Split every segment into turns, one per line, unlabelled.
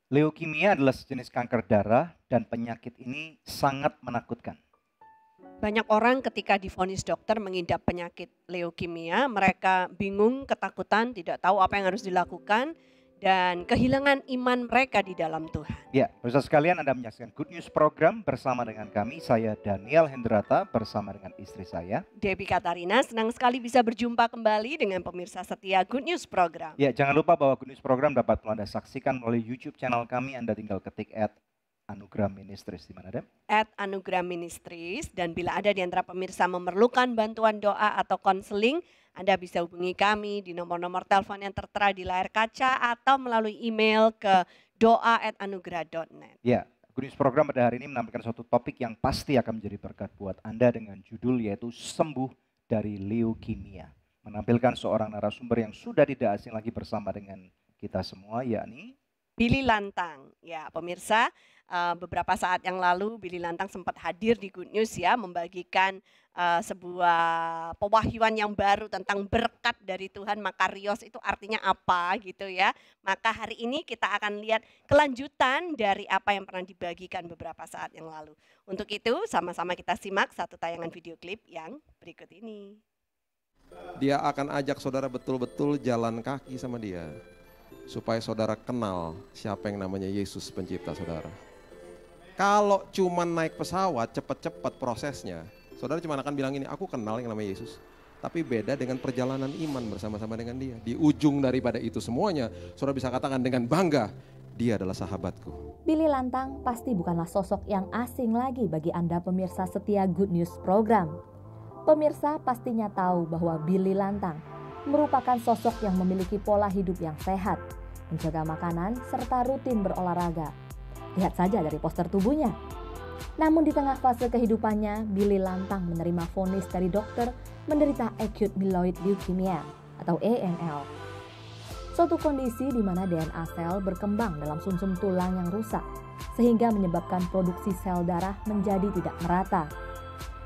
Leukemia adalah sejenis kanker darah dan penyakit ini sangat menakutkan.
Banyak orang ketika divonis dokter mengidap penyakit leukemia, mereka bingung, ketakutan, tidak tahu apa yang harus dilakukan, dan kehilangan iman mereka di dalam Tuhan.
Ya, pemirsa sekalian, Anda menyaksikan Good News Program bersama dengan kami, saya Daniel Hendrata bersama dengan istri saya.
Debbie Katarina, senang sekali bisa berjumpa kembali dengan pemirsa setia Good News Program.
Ya, jangan lupa bahwa Good News Program dapat Anda saksikan melalui YouTube channel kami. Anda tinggal ketik @Anugerah Ministries, di mana, Deb?
@Anugerah Ministries, dan bila ada di antara pemirsa memerlukan bantuan doa atau konseling, Anda bisa hubungi kami di nomor-nomor telepon yang tertera di layar kaca atau melalui email ke doa@anugerah.net.
Ya, Good News Program pada hari ini menampilkan suatu topik yang pasti akan menjadi berkat buat Anda dengan judul yaitu sembuh dari leukemia. Menampilkan seorang narasumber yang sudah tidak asing lagi bersama dengan kita semua, yakni
Billy Lantang. Ya, pemirsa, beberapa saat yang lalu Billy Lantang sempat hadir di Good News ya, membagikan sebuah pewahyuan yang baru tentang berkat dari Tuhan, makarios itu artinya apa gitu ya. Maka hari ini kita akan lihat kelanjutan dari apa yang pernah dibagikan beberapa saat yang lalu. Untuk itu sama-sama kita simak satu tayangan video klip yang berikut ini.
Dia akan ajak saudara betul-betul jalan kaki sama dia. Supaya saudara kenal siapa yang namanya Yesus pencipta saudara. Kalau cuma naik pesawat cepat-cepat prosesnya, saudara cuma akan bilang ini, aku kenal yang namanya Yesus. Tapi beda dengan perjalanan iman bersama-sama dengan dia. Di ujung daripada itu semuanya, saudara bisa katakan dengan bangga, dia adalah sahabatku.
Billy Lantang pasti bukanlah sosok yang asing lagi bagi Anda pemirsa setia Good News Program. Pemirsa pastinya tahu bahwa Billy Lantang merupakan sosok yang memiliki pola hidup yang sehat, menjaga makanan, serta rutin berolahraga. Lihat saja dari poster tubuhnya. Namun di tengah fase kehidupannya, Billy Lantang menerima vonis dari dokter menderita acute myeloid leukemia atau AML. Suatu kondisi di mana DNA sel berkembang dalam sumsum tulang yang rusak, sehingga menyebabkan produksi sel darah menjadi tidak merata.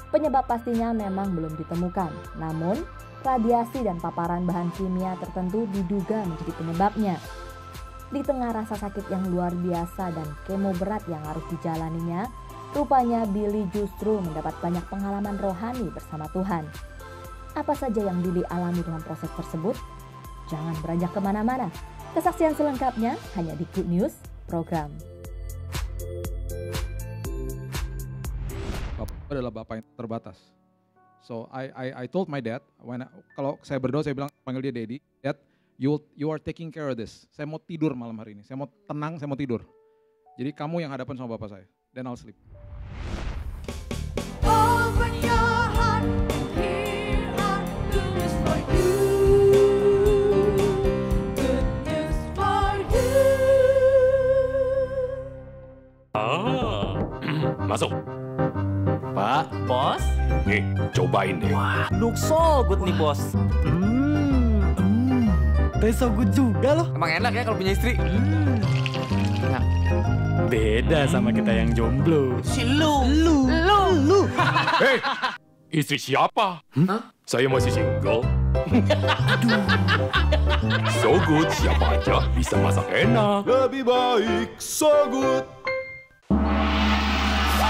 Penyebab pastinya memang belum ditemukan, namun radiasi dan paparan bahan kimia tertentu diduga menjadi penyebabnya. Di tengah rasa sakit yang luar biasa dan kemo berat yang harus dijalaninya, rupanya Billy justru mendapat banyak pengalaman rohani bersama Tuhan. Apa saja yang Billy alami dengan proses tersebut? Jangan beranjak kemana-mana. Kesaksian selengkapnya hanya di Good News Program.
Bapak adalah Bapak yang terbatas. So I told my dad, kalau saya berdoa saya bilang panggil dia Daddy, Dad, you are taking care of this. Saya mau tidur malam hari ini, saya mau tenang, saya mau tidur. Jadi kamu yang hadapan sama Bapak saya, then I'll sleep.
Open your heart, here are good news for you. Good news for you.
Masuk.
Pak, bos?
Nih, cobain deh.
Wah, look so good nih bos.
Taste so good juga loh.
Emang enak ya kalau punya istri? Enak.
Beda sama kita yang jomblo.
Si lu.
Hei, istri siapa?
Hah?
Saya masih single. So good, siapa aja bisa masak enak.
Lebih baik so good.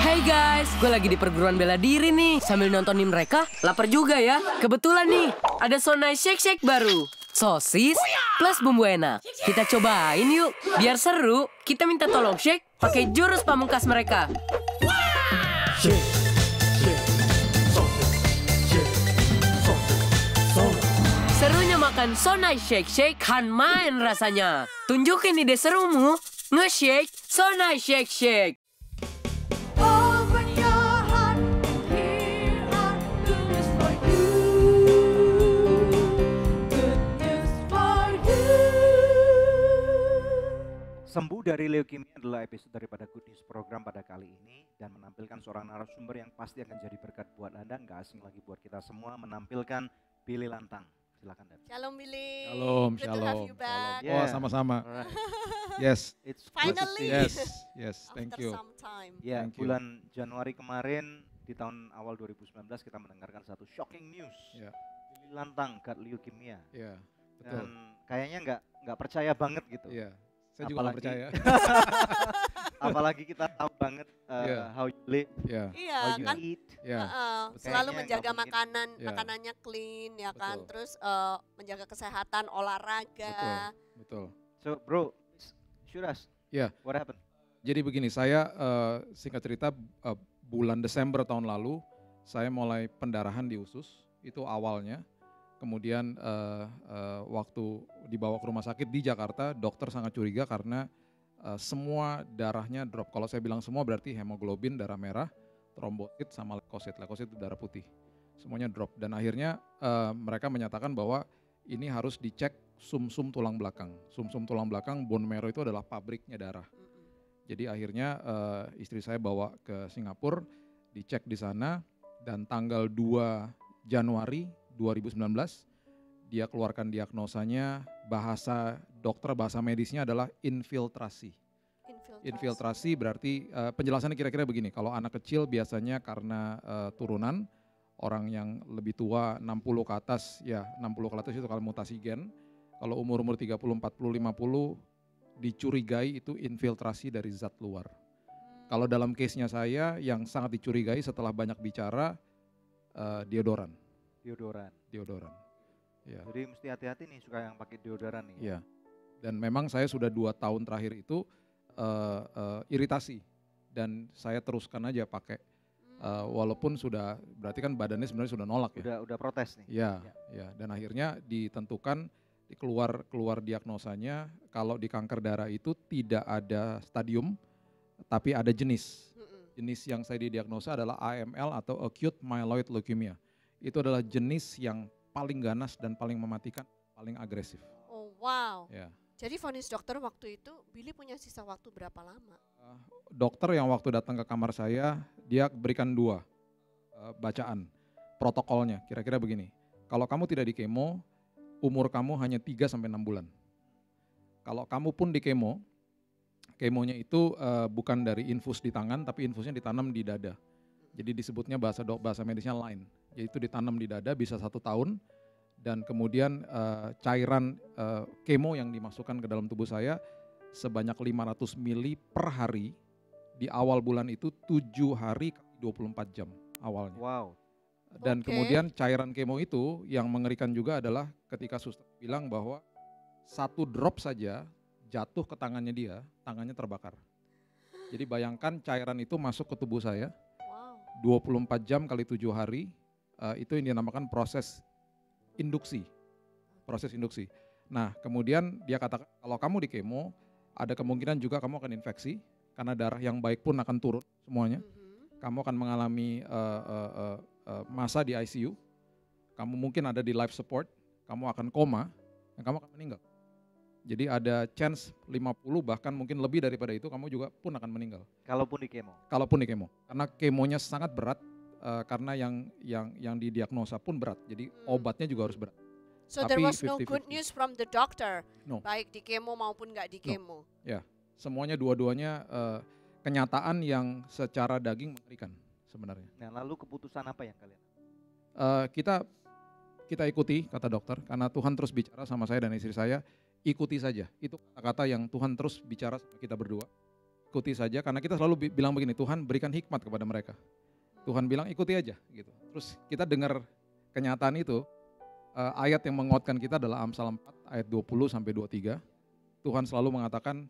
Hey guys, gue lagi di perguruan bela diri nih. Sambil nontonin mereka, lapar juga ya. Kebetulan nih, ada So Nice Shake Shake baru. Sosis plus bumbu enak. Kita cobain yuk. Biar seru, kita minta tolong shake pakai jurus pamungkas mereka. Serunya makan So Nice Shake Shake kan main rasanya. Tunjukin ide serumu. Nge-shake So Nice Shake Shake.
Open your heart, here are good news for you. Good news for you.
Sembuh dari leukemia adalah episode daripada Good News Program pada kali ini dan menampilkan seorang narasumber yang pasti akan jadi berkat buat Anda, nggak asing lagi buat kita semua, menampilkan Billy Lantang. Silakan, Dad.
Shalom Billy.
Shalom,
Good to have
shalom.
you back.
Yeah.
Wah, sama-sama.
Alright.
Yes,
It's good to see
Finally.
you.
yes, thank
After
you.
some time.
Ya,
Thank you.
bulan Januari kemarin di tahun awal 2019 kita mendengarkan satu shocking news.
Ya,
Billy Lantang got leukemia.
ya, betul.
Dan kayaknya nggak percaya banget gitu.
Iya,
Saya juga nggak
Apalagi-
percaya.
Apalagi kita tahu banget
Iya.
how you live,
Ya,
Iya
how you
kan.
eat.
ya.
Selalu
Kayaknya
menjaga
nggak mungkin.
makanan,
Ya.
makanannya clean ya kan.
Betul.
Terus menjaga kesehatan, olahraga.
Betul.
So bro, shoot us.
Yeah.
What happened?
Jadi begini, saya singkat cerita bulan Desember tahun lalu saya mulai pendarahan di usus, itu awalnya. Kemudian waktu dibawa ke rumah sakit di Jakarta, dokter sangat curiga karena semua darahnya drop. Kalau saya bilang semua berarti hemoglobin, darah merah, trombosit sama leukosit. Leukosit itu darah putih. Semuanya drop dan akhirnya mereka menyatakan bahwa ini harus dicek sumsum tulang belakang. Sumsum tulang belakang, bone marrow itu adalah pabriknya darah. Jadi akhirnya istri saya bawa ke Singapura, dicek di sana dan tanggal 2 Januari 2019 dia keluarkan diagnosanya, bahasa dokter, bahasa medisnya adalah infiltrasi. Infiltrasi berarti penjelasannya kira-kira begini, kalau anak kecil biasanya karena turunan, orang yang lebih tua 60 ke atas, ya 60 ke atas itu kalau mutasi gen, kalau umur-umur 30, 40, 50 dicurigai itu infiltrasi dari zat luar. Kalau dalam case-nya saya yang sangat dicurigai setelah banyak bicara, deodoran. Deodoran. Ya.
Jadi mesti hati-hati nih suka yang pakai deodoran nih.
Iya. Dan memang saya sudah 2 tahun terakhir itu iritasi dan saya teruskan aja pakai. Walaupun sudah berarti kan badannya sebenarnya sudah nolak ya.
Udah protes nih.
Iya, ya. Dan akhirnya ditentukan keluar diagnosanya kalau di kanker darah itu tidak ada stadium tapi ada jenis. Jenis yang saya didiagnosa adalah AML atau acute myeloid leukemia. Itu adalah jenis yang paling ganas dan paling mematikan, paling agresif.
Oh wow.
Ya.
Jadi vonis dokter waktu itu, Billy punya sisa waktu berapa lama?
Dokter yang waktu datang ke kamar saya, dia berikan 2 bacaan protokolnya. Kira-kira begini, kalau kamu tidak di kemo, umur kamu hanya 3-6 bulan. Kalau kamu pun di kemo, kemonya itu bukan dari infus di tangan, tapi infusnya ditanam di dada. Jadi disebutnya bahasa medisnya line, yaitu ditanam di dada bisa 1 tahun, dan kemudian cairan kemo yang dimasukkan ke dalam tubuh saya sebanyak 500 mili per hari di awal bulan itu 7 hari 24 jam awalnya.
Wow.
Dan kemudian cairan kemo itu yang mengerikan juga adalah ketika suster bilang bahwa 1 drop saja jatuh ke tangannya dia, tangannya terbakar. Jadi bayangkan cairan itu masuk ke tubuh saya, 24 jam kali 7 hari, itu yang dinamakan proses induksi. Nah kemudian dia katakan kalau kamu di kemo, ada kemungkinan juga kamu akan infeksi, karena darah yang baik pun akan turun semuanya. Kamu akan mengalami masa di ICU, kamu mungkin ada di life support, kamu akan koma, dan kamu akan meninggal. Jadi ada chance 50 bahkan mungkin lebih daripada itu kamu juga pun akan meninggal.
Kalaupun di kemo.
Karena kemonya sangat berat, karena yang didiagnosa pun berat. Jadi obatnya juga harus berat.
So
Tapi
there was no
50-50.
good news from the doctor,
No.
baik di kemo maupun nggak di kemo.
Ya, semuanya dua-duanya kenyataan yang secara daging mengerikan sebenarnya.
Nah lalu keputusan apa yang kalian?
Kita ikuti kata dokter, karena Tuhan terus bicara sama saya dan istri saya, ikuti saja. Itu kata-kata yang Tuhan terus bicara sama kita berdua. Ikuti saja, karena kita selalu bilang begini, Tuhan berikan hikmat kepada mereka. Tuhan bilang ikuti aja gitu. Terus kita dengar kenyataan itu, ayat yang menguatkan kita adalah Amsal 4 ayat 20-23. Tuhan selalu mengatakan,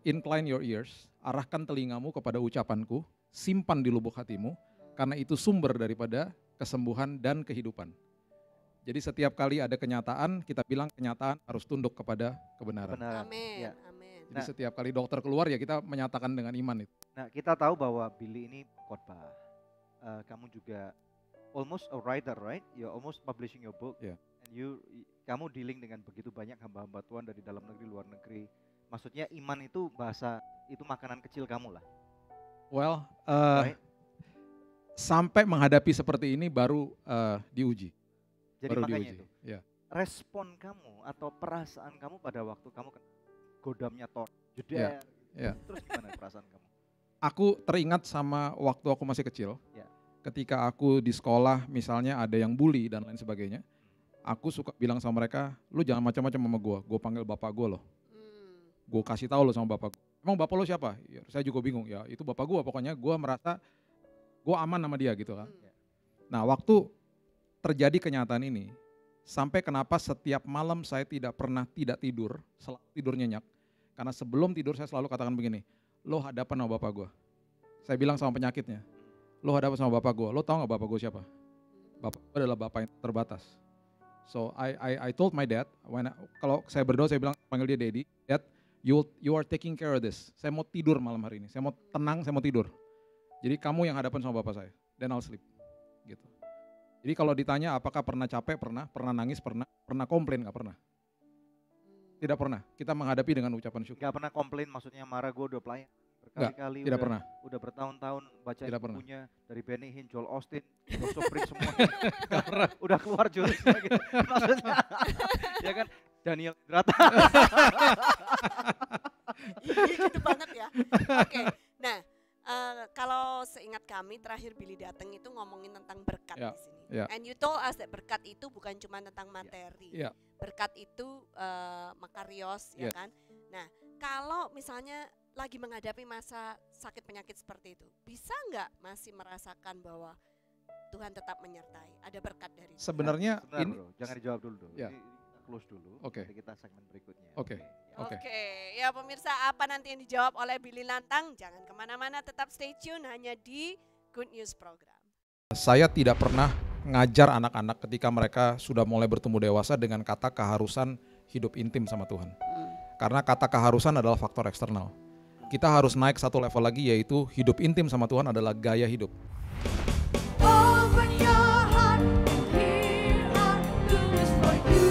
incline your ears, arahkan telingamu kepada ucapanku, simpan di lubuk hatimu, karena itu sumber daripada kesembuhan dan kehidupan. Jadi setiap kali ada kenyataan, kita bilang kenyataan harus tunduk kepada kebenaran.
Amin,
Ya.
amin.
Jadi setiap kali dokter keluar ya kita menyatakan dengan iman itu.
Nah kita tahu bahwa Billy ini khotbah. Kamu juga almost a writer, right? You're almost publishing your book.
Yeah.
And kamu dealing dengan begitu banyak hamba-hamba Tuhan dari dalam negeri, luar negeri. Maksudnya iman itu bahasa, itu makanan kecil kamu lah.
Well,
Right?
sampai menghadapi seperti ini baru diuji.
Jadi
Baru
makanya
diuji.
itu,
Ya.
respon kamu atau perasaan kamu pada waktu kamu godamnya Thor,
Ya,
jeder,
ya.
terus gimana perasaan kamu?
Aku teringat sama waktu aku masih kecil,
Ya.
ketika aku di sekolah misalnya ada yang bully dan lain sebagainya, aku suka bilang sama mereka, lu jangan macam-macam sama gue panggil bapak gue loh. gue kasih tahu lo sama bapak. Emang bapak lo siapa? Ya, saya juga bingung. Ya itu bapak gue. Pokoknya gue merasa gue aman sama dia gitu kan. Nah waktu terjadi kenyataan ini, sampai kenapa setiap malam saya tidak pernah tidak tidur, selalu tidur nyenyak. Karena sebelum tidur saya selalu katakan begini, lo hadapan sama bapak gue. Saya bilang sama penyakitnya, lo hadapan sama bapak gue, lo tahu gak bapak gue siapa? Bapak gue adalah bapak yang terbatas. So I told my dad, kalau saya berdoa saya bilang, panggil dia Daddy, Dad, you are taking care of this. Saya mau tidur malam hari ini, saya mau tenang, saya mau tidur. Jadi kamu yang hadapan sama bapak saya, then I'll sleep. Gitu. Jadi kalau ditanya apakah pernah capek, pernah nangis, pernah komplain, gak pernah. Tidak pernah, kita menghadapi dengan ucapan syukur.
Gak pernah komplain, maksudnya marah, gue udah pelayan berkali-kali,
tidak pernah.
Udah bertahun-tahun baca bukunya dari Benny Hinn, Joel Osteen, Joseph Prince semua.
Gak pernah.
Udah keluar jurusnya gitu. Maksudnya, ya kan, Daniel Grata.
Gitu banget ya. Oke, nah kalau seingat kami terakhir Billy datang itu ngomongin tentang berkat di sini. And you told us that berkat itu bukan cuma tentang materi. Berkat itu makarios, ya kan. Nah, kalau misalnya lagi menghadapi masa sakit penyakit seperti itu, bisa nggak masih merasakan bahwa Tuhan tetap menyertai? Ada berkat dari
Sebenarnya ini
bro, jangan dijawab dulu.
Ya.
Ini kita close dulu.
Oke.
Nanti kita segmen berikutnya.
Oke.
Ya pemirsa, apa nanti yang dijawab oleh Billy Lantang? Jangan kemana-mana, tetap stay tune hanya di Good News Program.
Saya tidak pernah ngajar anak-anak ketika mereka sudah mulai bertumbuh dewasa dengan kata keharusan hidup intim sama Tuhan. Karena kata keharusan adalah faktor eksternal. Kita harus naik satu level lagi, yaitu hidup intim sama Tuhan adalah gaya hidup.
Open your heart, here are good news for you.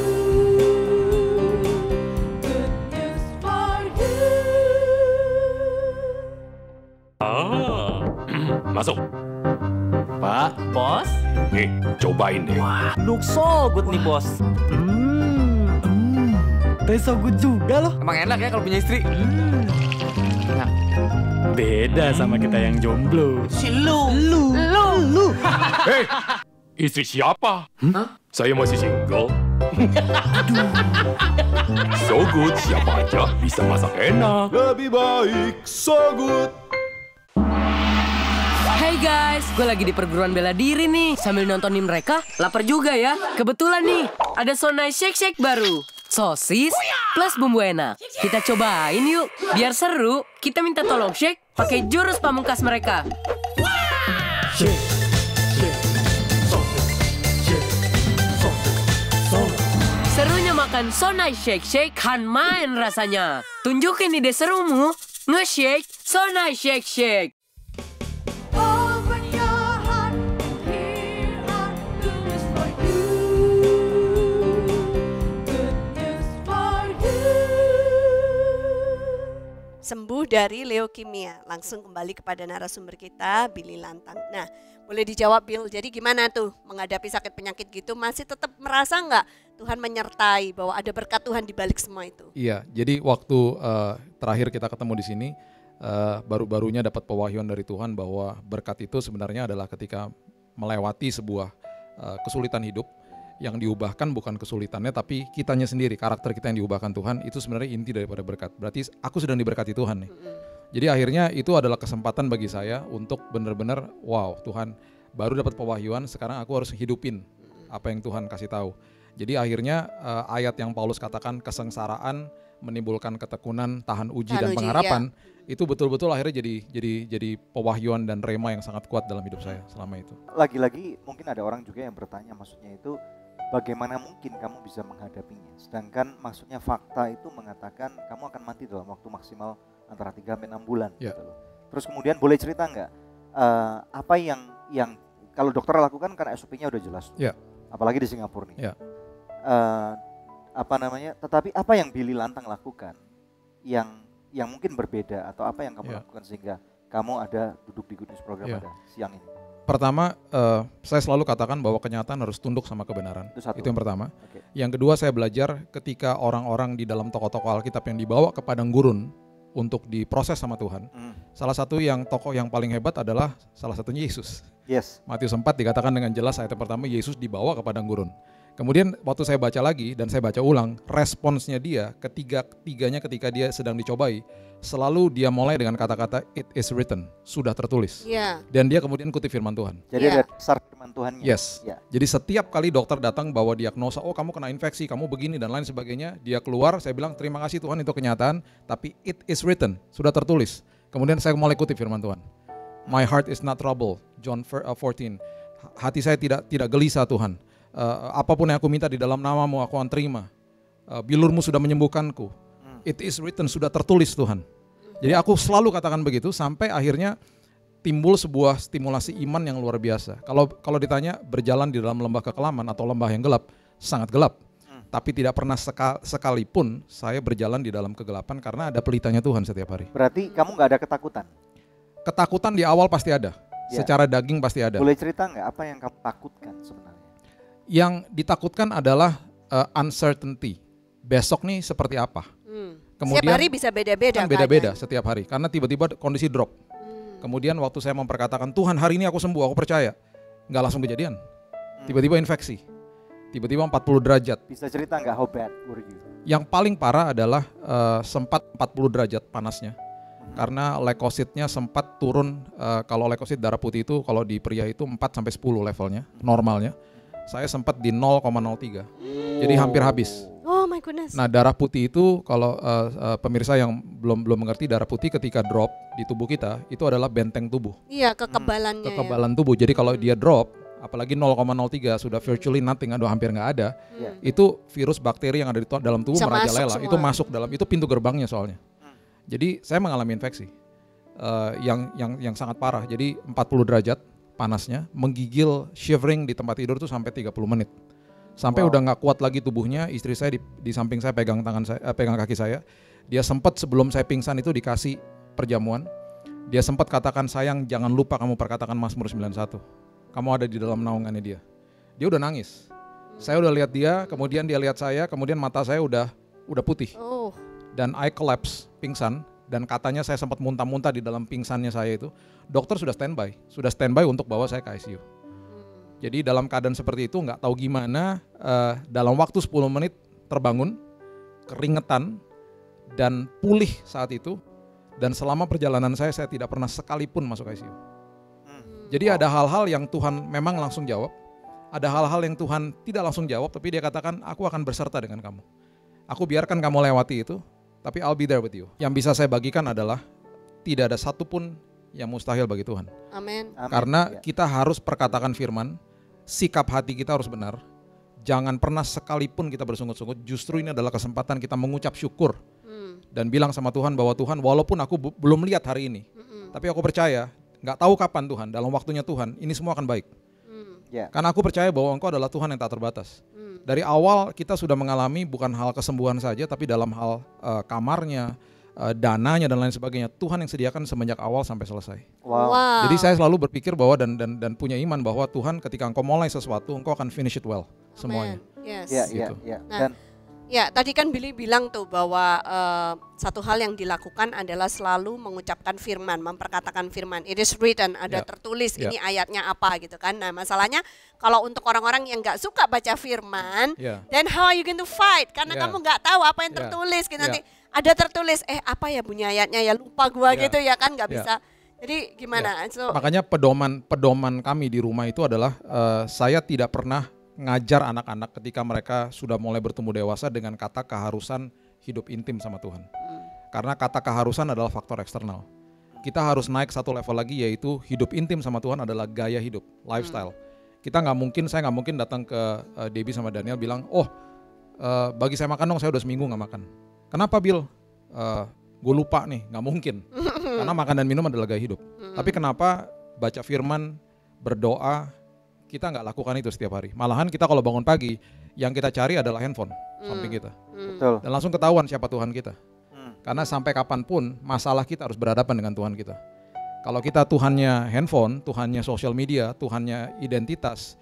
Good news for you.
Masuk.
Pak, bos.
Nih, cobain deh.
Wah, look so good nih bos.
Taste so good juga loh.
Emang enak ya kalau punya istri. Enak.
Beda sama kita yang jomblo.
Si lu.
Hei, istri siapa? Saya masih single. So good, siapa aja bisa masak enak.
Lebih baik so good.
Hey guys, gue lagi di perguruan bela diri nih. Sambil nontonin mereka, lapar juga ya. Kebetulan nih, ada Sonai Shake Shake baru. Sosis plus bumbu enak. Kita cobain yuk. Biar seru, kita minta tolong shake pakai jurus pamungkas mereka.
Shake, shake, sosis, shake, sosis, sosis.
Serunya makan Sonai Shake Shake kan main rasanya. Tunjukin ide serumu, nge-shake Sonai Shake Shake.
Open your heart, here are good news for you. Good news for you.
Sembuh dari leukemia. Langsung kembali kepada narasumber kita, Billy Lantang. Nah, boleh dijawab Bill, jadi gimana tuh menghadapi sakit penyakit gitu, masih tetap merasa nggak Tuhan menyertai, bahwa ada berkat Tuhan di balik semua itu?
Iya, jadi waktu terakhir kita ketemu di sini, baru-barunya dapat pewahyuan dari Tuhan bahwa berkat itu sebenarnya adalah ketika melewati sebuah kesulitan hidup yang diubahkan bukan kesulitannya tapi kitanya sendiri, karakter kita yang diubahkan Tuhan, itu sebenarnya inti daripada berkat. Berarti aku sedang diberkati Tuhan nih. Jadi akhirnya itu adalah kesempatan bagi saya untuk benar-benar wow, Tuhan baru dapat pewahyuan, sekarang aku harus hidupin apa yang Tuhan kasih tahu. Jadi akhirnya ayat yang Paulus katakan kesengsaraan menimbulkan ketekunan, tahan uji dan pengharapan, itu betul-betul akhirnya jadi pewahyuan dan rema yang sangat kuat dalam hidup saya selama itu.
Lagi-lagi mungkin ada orang juga yang bertanya, maksudnya itu bagaimana mungkin kamu bisa menghadapinya, sedangkan maksudnya fakta itu mengatakan kamu akan mati dalam waktu maksimal antara 3-6 bulan gitu loh. Terus kemudian boleh cerita nggak apa yang kalau dokter lakukan, karena SOP-nya udah jelas, apalagi di Singapura nih. Tetapi apa yang Billy Lantang lakukan yang mungkin berbeda, atau apa yang kamu lakukan sehingga kamu ada duduk di Good News Program pada siang ini?
Pertama, saya selalu katakan bahwa kenyataan harus tunduk sama kebenaran. Itu yang pertama. Yang kedua, saya belajar ketika orang-orang di dalam tokoh-tokoh Alkitab yang dibawa ke padang gurun untuk diproses sama Tuhan. Salah satu tokoh yang paling hebat adalah salah satunya Yesus. Matius 4 dikatakan dengan jelas ayat pertama, Yesus dibawa ke padang gurun. Kemudian waktu saya baca lagi dan saya baca ulang, responsnya dia ketika dia sedang dicobai, selalu dia mulai dengan kata-kata it is written, sudah tertulis.
Yeah.
Dan dia kemudian kutip firman Tuhan.
Jadi ada dasar firman Tuhannya.
Yes.
Ya.
Jadi setiap kali dokter datang bawa diagnosa, oh kamu kena infeksi, kamu begini dan lain sebagainya, dia keluar, saya bilang terima kasih Tuhan itu kenyataan, tapi it is written, sudah tertulis. Kemudian saya mulai kutip firman Tuhan. My heart is not troubled, John 14. Hati saya tidak gelisah Tuhan. Apapun yang aku minta di dalam namamu aku akan terima. Bilurmu sudah menyembuhkanku. It is written, sudah tertulis Tuhan. Jadi aku selalu katakan begitu sampai akhirnya timbul sebuah stimulasi iman yang luar biasa. Kalau ditanya berjalan di dalam lembah kekelaman atau lembah yang gelap, sangat gelap. Tapi tidak pernah sekalipun saya berjalan di dalam kegelapan karena ada pelitanya Tuhan setiap hari.
Berarti kamu nggak ada ketakutan?
Ketakutan di awal pasti ada.
Ya.
Secara daging pasti ada.
Boleh cerita nggak apa yang kamu takutkan sebenarnya?
Yang ditakutkan adalah uncertainty. Besok nih seperti apa? Kemudian,
setiap hari bisa beda-beda
kan? Beda-beda setiap hari. Karena tiba-tiba kondisi drop. Kemudian waktu saya memperkatakan Tuhan hari ini aku sembuh, aku percaya. Nggak langsung kejadian. Tiba-tiba infeksi. Tiba-tiba 40 derajat.
Bisa cerita nggak how bad were you?
Yang paling parah adalah sempat 40 derajat panasnya. Karena leukositnya sempat turun, kalau leukosit darah putih itu kalau di pria itu 4-10 levelnya, normalnya. Saya sempat di 0,03, jadi hampir habis.
Oh my goodness.
Nah darah putih itu kalau pemirsa yang belum mengerti, darah putih ketika drop di tubuh kita itu adalah benteng tubuh.
Iya, kekebalannya.
Kekebalan tubuh, jadi kalau dia drop, apalagi 0,03 sudah virtually nothing, hampir nggak ada, itu virus bakteri yang ada di dalam tubuh merajalela, itu masuk dalam, itu pintu gerbangnya soalnya. Jadi saya mengalami infeksi yang sangat parah, jadi 40 derajat panasnya, menggigil, shivering di tempat tidur tuh sampai 30 menit. Sampai udah nggak kuat lagi tubuhnya, istri saya di samping saya pegang pegang kaki saya. Dia sempat sebelum saya pingsan itu dikasih perjamuan. Dia sempat katakan, sayang jangan lupa kamu perkatakan Mazmur 91. Kamu ada di dalam naungannya dia. Dia udah nangis. Saya udah lihat dia, kemudian dia lihat saya, kemudian mata saya udah putih. Dan I collapse, pingsan. Dan katanya saya sempat muntah-muntah di dalam pingsannya saya itu. Dokter sudah standby untuk bawa saya ke ICU. Jadi dalam keadaan seperti itu nggak tahu gimana, dalam waktu 10 menit terbangun, keringetan, dan pulih saat itu. Dan selama perjalanan saya tidak pernah sekalipun masuk ICU. Jadi ada hal-hal yang Tuhan memang langsung jawab, ada hal-hal yang Tuhan tidak langsung jawab, tapi dia katakan aku akan berserta dengan kamu. Aku biarkan kamu lewati itu, tapi I'll be there with you. Yang bisa saya bagikan adalah tidak ada satupun yang mustahil bagi Tuhan.
Amin.
Karena kita harus perkatakan firman, sikap hati kita harus benar. Jangan pernah sekalipun kita bersungut-sungut, justru ini adalah kesempatan kita mengucap syukur. Dan bilang sama Tuhan bahwa Tuhan walaupun aku belum lihat hari ini, tapi aku percaya, gak tahu kapan Tuhan, dalam waktunya Tuhan, ini semua akan baik. Karena aku percaya bahwa Engkau adalah Tuhan yang tak terbatas. Dari awal kita sudah mengalami bukan hal kesembuhan saja, tapi dalam hal kamarnya, dananya dan lain sebagainya, Tuhan yang sediakan semenjak awal sampai selesai. Jadi saya selalu berpikir bahwa dan punya iman bahwa Tuhan ketika Engkau mulai sesuatu, Engkau akan finish it well semuanya.
Yes.
Gitu.
Nah, ya tadi kan Billy bilang tuh bahwa satu hal yang dilakukan adalah selalu mengucapkan firman, memperkatakan firman. It is written, ada tertulis, ini ayatnya apa gitu kan. Nah masalahnya kalau untuk orang-orang yang gak suka baca firman, then how are you going to fight? Karena kamu gak tahu apa yang tertulis. Nanti ada tertulis, apa ya bunyi ayatnya ya, lupa gua gitu ya kan, gak bisa. Jadi gimana? So,
makanya pedoman kami di rumah itu adalah saya tidak pernah ngajar anak-anak ketika mereka sudah mulai bertumbuh dewasa dengan kata keharusan hidup intim sama Tuhan. Karena kata keharusan adalah faktor eksternal. Kita harus naik satu level lagi, yaitu hidup intim sama Tuhan adalah gaya hidup, lifestyle. Saya nggak mungkin datang ke Debbie sama Daniel bilang, bagi saya makan dong, saya udah seminggu nggak makan. Kenapa Bill? Gue lupa nih, nggak mungkin. Karena makan dan minum adalah gaya hidup. Tapi kenapa baca firman, berdoa, kita nggak lakukan itu setiap hari. Malahan kita kalau bangun pagi, yang kita cari adalah handphone samping kita.
Betul.
Dan langsung ketahuan siapa Tuhan kita. Karena sampai kapanpun masalah kita harus berhadapan dengan Tuhan kita. Kalau kita Tuhannya handphone, Tuhannya sosial media, Tuhannya identitas,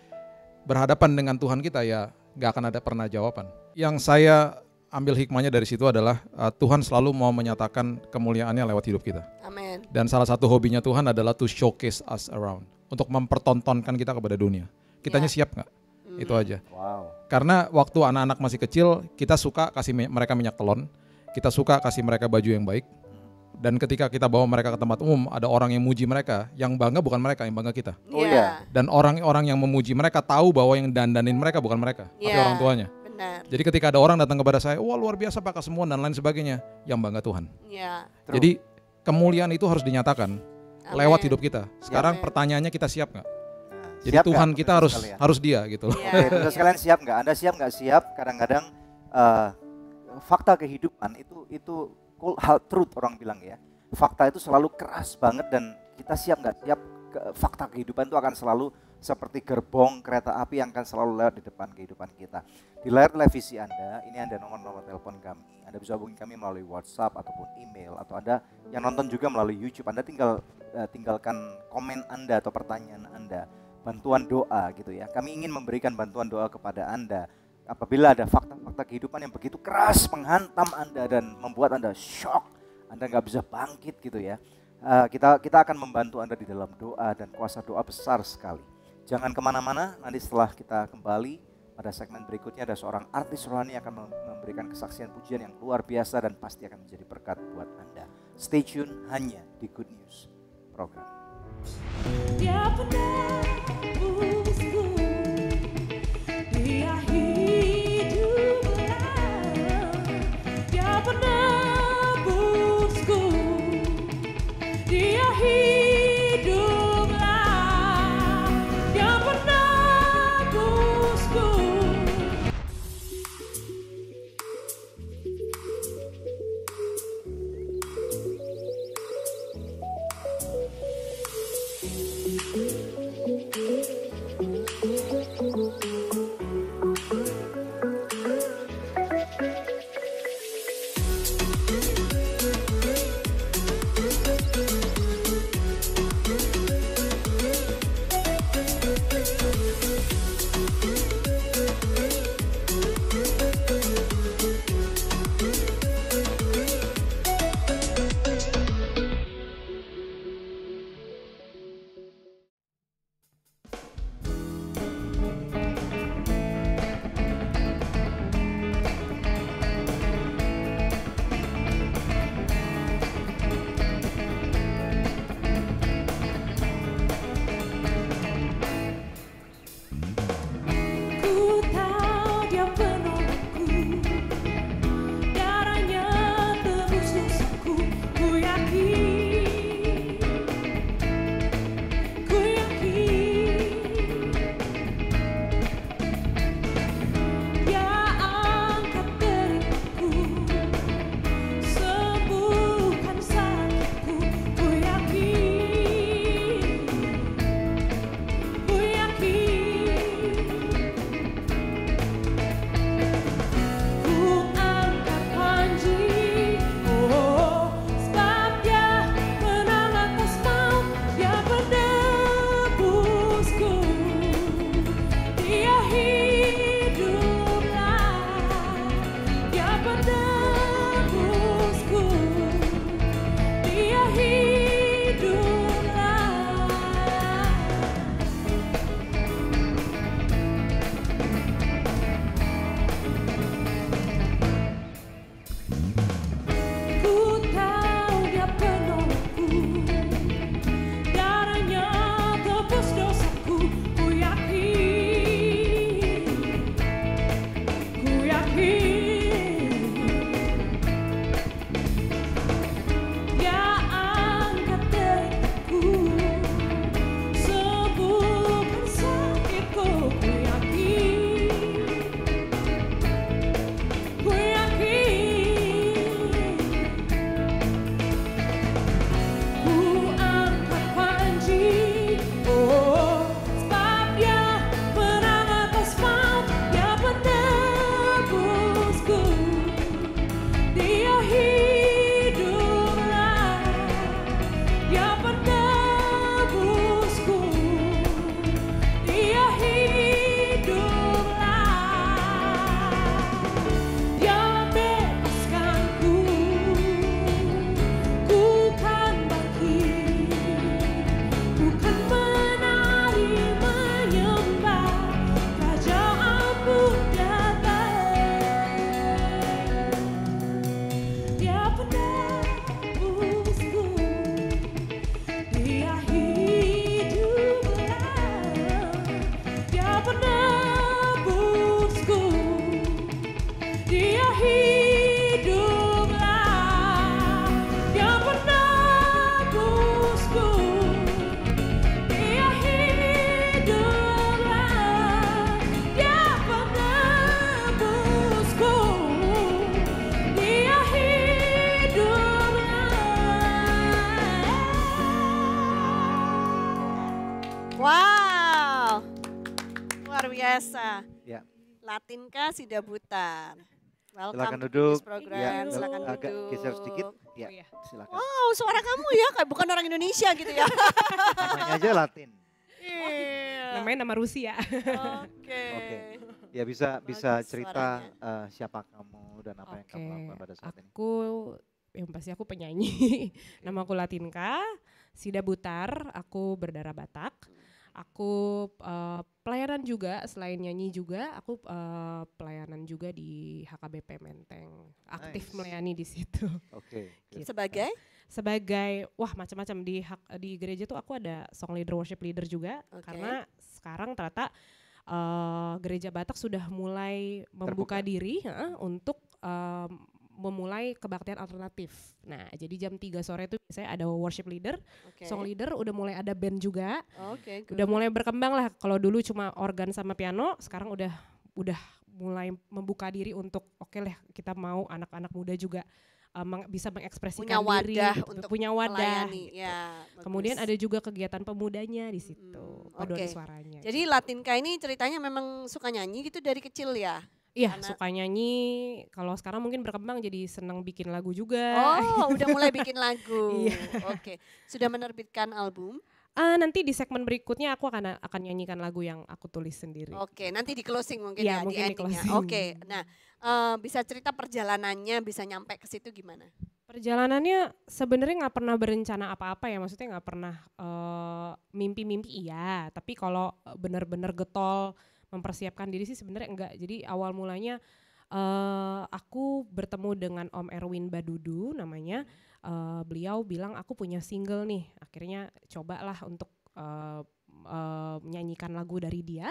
berhadapan dengan Tuhan kita ya nggak akan ada pernah jawaban. Yang saya ambil hikmahnya dari situ adalah Tuhan selalu mau menyatakan kemuliaannya lewat hidup kita.
Amin.
Dan salah satu hobinya Tuhan adalah to showcase us around. Untuk mempertontonkan kita kepada dunia. Kitanya siap nggak? Itu aja.
Wow.
Karena waktu anak-anak masih kecil, kita suka kasih mereka minyak telon, kita suka kasih mereka baju yang baik. Dan ketika kita bawa mereka ke tempat umum, ada orang yang muji mereka, yang bangga bukan mereka, yang bangga kita.
Oh iya.
Dan orang-orang yang memuji mereka tahu bahwa yang dandanin mereka bukan mereka, tapi orang tuanya.
Benar.
Jadi ketika ada orang datang kepada saya, wah luar biasa Pak Kesemuan dan lain sebagainya, yang bangga Tuhan.
Iya.
Jadi kemuliaan itu harus dinyatakan lewat hidup kita. Sekarang
Amen.
pertanyaannya kita siap nggak? Jadi
Siap
Tuhan
nggak,
kita harus dia gitu.
Iya.
Oke, terus kalian siap nggak? Anda siap nggak siap? Kadang-kadang fakta kehidupan itu hal truth orang bilang ya. Fakta itu selalu keras banget dan kita siap nggak siap? Fakta kehidupan itu akan selalu seperti gerbong kereta api yang akan selalu lewat di depan kehidupan kita. Di layar televisi Anda, ini ada nomor telepon kami. Anda bisa hubungi kami melalui WhatsApp ataupun email, atau Anda yang nonton juga melalui YouTube. Anda tinggalkan komen Anda atau pertanyaan Anda, bantuan doa gitu ya. Kami ingin memberikan bantuan doa kepada Anda apabila ada fakta-fakta kehidupan yang begitu keras menghantam Anda dan membuat Anda shock. Anda nggak bisa bangkit gitu ya. Kita akan membantu Anda di dalam doa dan kuasa doa besar sekali. Jangan kemana-mana, nanti setelah kita kembali pada segmen berikutnya ada seorang artis rohani yang akan memberikan kesaksian pujian yang luar biasa dan pasti akan menjadi berkat buat Anda. Stay tune hanya di Good News Program.
Dia penebusku, dia hiduplah, dia penebusku, dia hiduplah, dia penebusku.
Yes,
Ya.
Latinka Sidabutar. Welcome
Silakan
to
duduk.
Goodnews Program.
Ya,
Silakan
agak
duduk.
geser sedikit. Ya, silakan.
Wow, suara kamu ya kayak bukan orang Indonesia gitu ya.
Namanya aja Latin.
Namanya nama Rusia.
Oke.
Ya bisa
Bagus
cerita
suaranya.
siapa kamu dan apa yang kamu lakukan pada saat ini.
Yang pasti aku penyanyi. Nama aku Latinka Sidabutar, aku berdarah Batak. Aku pelayanan juga, selain nyanyi juga, aku pelayanan juga di HKBP Menteng. Aktif melayani di situ.
Oke.
Gitu.
Sebagai?
Wah macam-macam di gereja tuh aku ada song leader, worship leader juga. Karena sekarang ternyata gereja Batak sudah mulai membuka diri untuk memulai kebaktian alternatif. Nah, jadi jam 3 sore itu saya ada worship leader, song leader, udah mulai ada band juga. Udah mulai berkembang lah. Kalau dulu cuma organ sama piano, sekarang udah mulai membuka diri untuk oke lah kita mau anak-anak muda juga bisa mengekspresikan diri, punya wadah.
Gitu. Ya,
kemudian ada juga kegiatan pemudanya di situ, paduan suaranya.
Jadi Latinka ini ceritanya memang suka nyanyi gitu dari kecil ya?
Iya, suka nyanyi. Kalau sekarang mungkin berkembang jadi senang bikin lagu juga.
Oh, udah mulai bikin lagu.
Iya.
Oke. Sudah menerbitkan album?
Nanti di segmen berikutnya aku akan nyanyikan lagu yang aku tulis sendiri.
Oke, nanti di closing mungkin
ya,
di
mungkin
endingnya. Oke, nah bisa cerita perjalanannya bisa nyampe ke situ gimana?
Perjalanannya sebenarnya nggak pernah berencana apa-apa ya, maksudnya nggak pernah mimpi-mimpi iya, tapi kalau benar-benar getol mempersiapkan diri sih sebenarnya enggak. Jadi awal mulanya aku bertemu dengan Om Erwin Badudu namanya. Beliau bilang aku punya single nih. Akhirnya cobalah untuk menyanyikan lagu dari dia.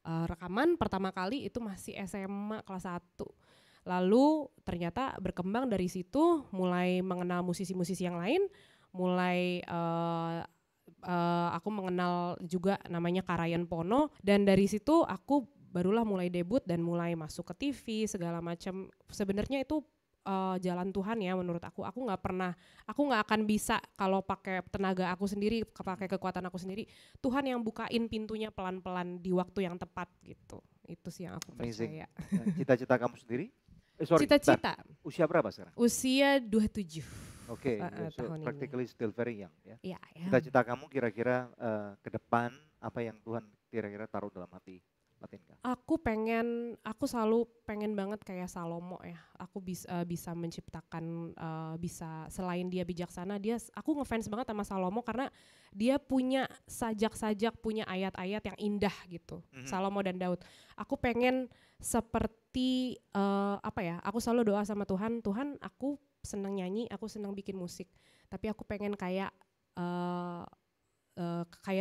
Rekaman pertama kali itu masih SMA kelas 1. Lalu ternyata berkembang dari situ, mulai mengenal musisi-musisi yang lain, mulai aku mengenal juga namanya Karayan Pono, dan dari situ aku barulah mulai debut dan mulai masuk ke TV segala macam. Sebenarnya itu jalan Tuhan ya menurut aku. Aku nggak akan bisa kalau pakai tenaga aku sendiri, pakai kekuatan aku sendiri. Tuhan yang bukain pintunya pelan-pelan di waktu yang tepat gitu. Itu sih yang aku percaya.
Cita-cita kamu sendiri?
Cita-cita.
Usia berapa sekarang?
Usia 27.
Oke, so practically still very young ya.
Iya.
Cita-cita kamu kira-kira ke depan apa yang Tuhan kira-kira taruh dalam hati Latinka?
Aku selalu pengen banget kayak Salomo ya. Aku bisa menciptakan, bisa selain dia bijaksana, aku ngefans banget sama Salomo karena dia punya sajak-sajak, punya ayat-ayat yang indah gitu. Salomo dan Daud. Aku pengen seperti aku selalu doa sama Tuhan, Tuhan aku senang nyanyi, aku senang bikin musik, tapi aku pengen kayak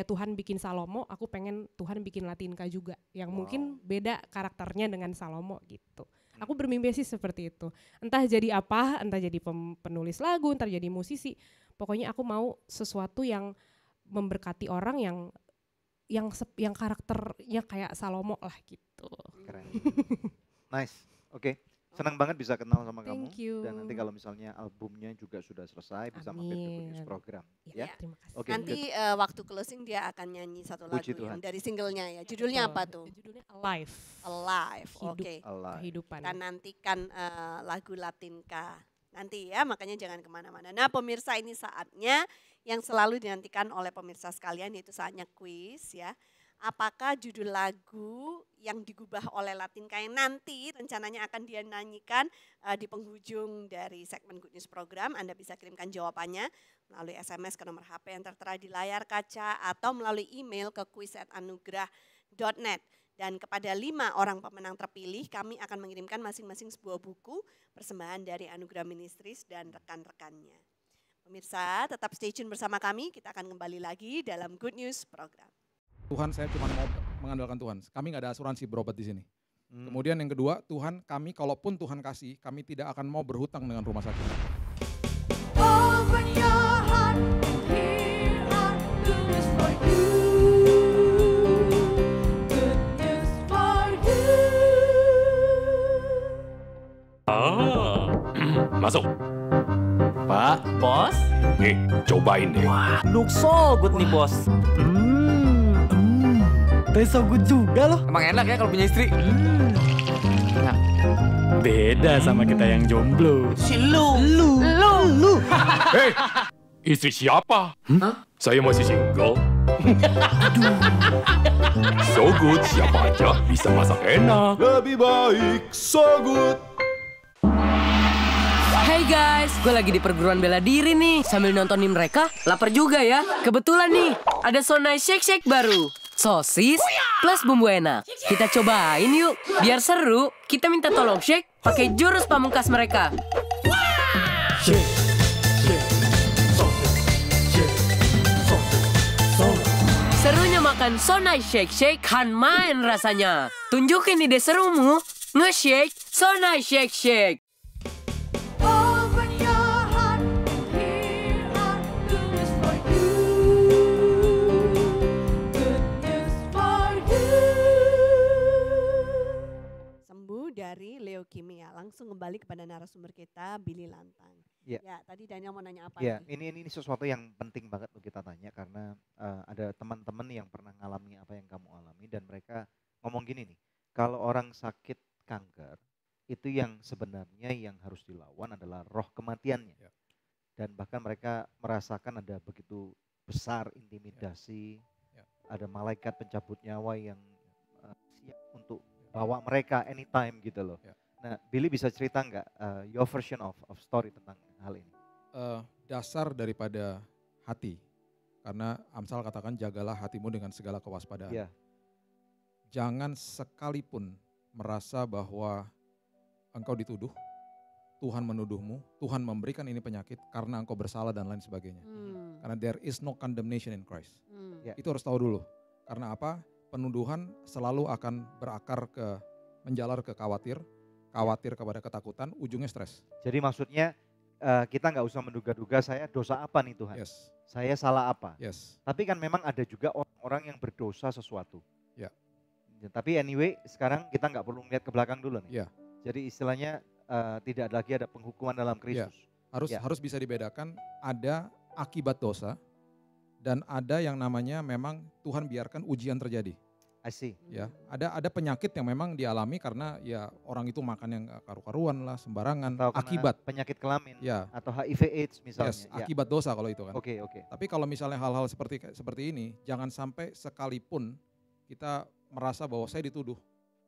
Tuhan bikin Salomo, aku pengen Tuhan bikin Latinka juga, yang mungkin beda karakternya dengan Salomo gitu. Aku bermimpi sih seperti itu. Entah jadi apa, entah jadi penulis lagu, entah jadi musisi. Pokoknya aku mau sesuatu yang memberkati orang yang karakternya kayak Salomo lah gitu.
Keren. Nice, oke. Senang banget bisa kenal sama kamu.
Thank you.
Dan nanti kalau misalnya albumnya juga sudah selesai bisa mampir ke Goodnews Program. Ya.
Terima kasih.
Okay,
nanti waktu closing dia akan nyanyi satu lagu yang dari singlenya ya. Judulnya apa tuh?
Judulnya Alive.
Alive, oke.
Kehidupan.
Kita nantikan lagu Latinka nanti ya, makanya jangan kemana-mana. Nah pemirsa, ini saatnya yang selalu dinantikan oleh pemirsa sekalian, yaitu saatnya kuis ya. Apakah judul lagu yang digubah oleh Latinka yang nanti rencananya akan dia nyanyikan di penghujung dari segmen Good News Program? Anda bisa kirimkan jawabannya melalui SMS ke nomor HP yang tertera di layar kaca atau melalui email ke quiz@anugerah.net. Dan kepada 5 orang pemenang terpilih, kami akan mengirimkan masing-masing sebuah buku persembahan dari Anugerah Ministries dan rekan-rekannya. Pemirsa, tetap stay tune bersama kami, kita akan kembali lagi dalam Good News Program.
Tuhan, saya cuma mau mengandalkan Tuhan. Kami nggak ada asuransi berobat di sini. Kemudian yang kedua, Tuhan, kami kalaupun Tuhan kasih, kami tidak akan mau berhutang dengan rumah sakit.
Open your heart, here are good news for you. Good news for you.
Masuk.
Pak, bos.
Nih, cobain deh.
Wah, look so good nih bos.
Tastes so good juga loh.
Emang enak ya kalau punya istri?
Nah, beda sama kita yang jomblo.
Lu.
Hei, istri siapa? Saya masih single. So good, siapa aja bisa masak enak.
Lebih baik so good.
Hey guys, gue lagi di perguruan bela diri nih. Sambil nontonin mereka, lapar juga ya. Kebetulan nih, ada Sonai Shake Shake baru. Sosis plus bumbu enak. Kita cobain yuk. Biar seru, kita minta tolong Shake pakai jurus pamungkas mereka.
Shake, shake, sosis, shake, sosis, sosis.
Serunya makan Sonai Shake Shake kan main rasanya. Tunjukin ide serumu. Nge-shake Sonai Shake Shake.
Open your heart, here are good news for you. Good news for you.
Sembuh dari leukemia. Langsung kembali kepada narasumber kita, Billy Lantang.
Ya.
Ya, tadi Daniel mau nanya apa
Ya,
nih?
ini sesuatu yang penting banget untuk kita tanya karena ada teman-teman yang pernah ngalami apa yang kamu alami dan mereka ngomong gini nih, kalau orang sakit kanker itu yang sebenarnya yang harus dilawan adalah roh kematiannya.
Ya.
Dan bahkan mereka merasakan ada begitu besar intimidasi, ada malaikat pencabut nyawa yang siap untuk bawa mereka anytime gitu loh.
Ya.
Nah, Billy bisa cerita nggak your version of story tentang hal ini?
Dasar daripada hati. Karena Amsal katakan jagalah hatimu dengan segala kewaspadaan.
Ya.
Jangan sekalipun merasa bahwa engkau dituduh, Tuhan menuduhmu, Tuhan memberikan ini penyakit karena engkau bersalah dan lain sebagainya. Karena there is no condemnation in Christ.
Ya.
Itu harus tahu dulu. Karena apa? Penuduhan selalu akan berakar ke menjalar ke khawatir kepada ketakutan, ujungnya stres.
Jadi maksudnya kita nggak usah menduga-duga saya dosa apa nih Tuhan,
Yes.
saya salah apa.
Yes.
Tapi kan memang ada juga orang-orang yang berdosa sesuatu.
Ya.
Tapi anyway sekarang kita nggak perlu melihat ke belakang dulu nih.
Ya.
Jadi istilahnya tidak lagi ada penghukuman dalam Kristus.
Harus bisa dibedakan, ada akibat dosa dan ada yang namanya memang Tuhan biarkan ujian terjadi.
I see.
Ya, ada penyakit yang memang dialami karena ya orang itu makan yang karu-karuan lah, sembarangan,
Atau karena
akibat
penyakit kelamin
ya.
atau HIV AIDS misalnya.
Yes, akibat dosa kalau itu kan.
Oke.
Tapi kalau misalnya hal-hal seperti ini, jangan sampai sekalipun kita merasa bahwa saya dituduh,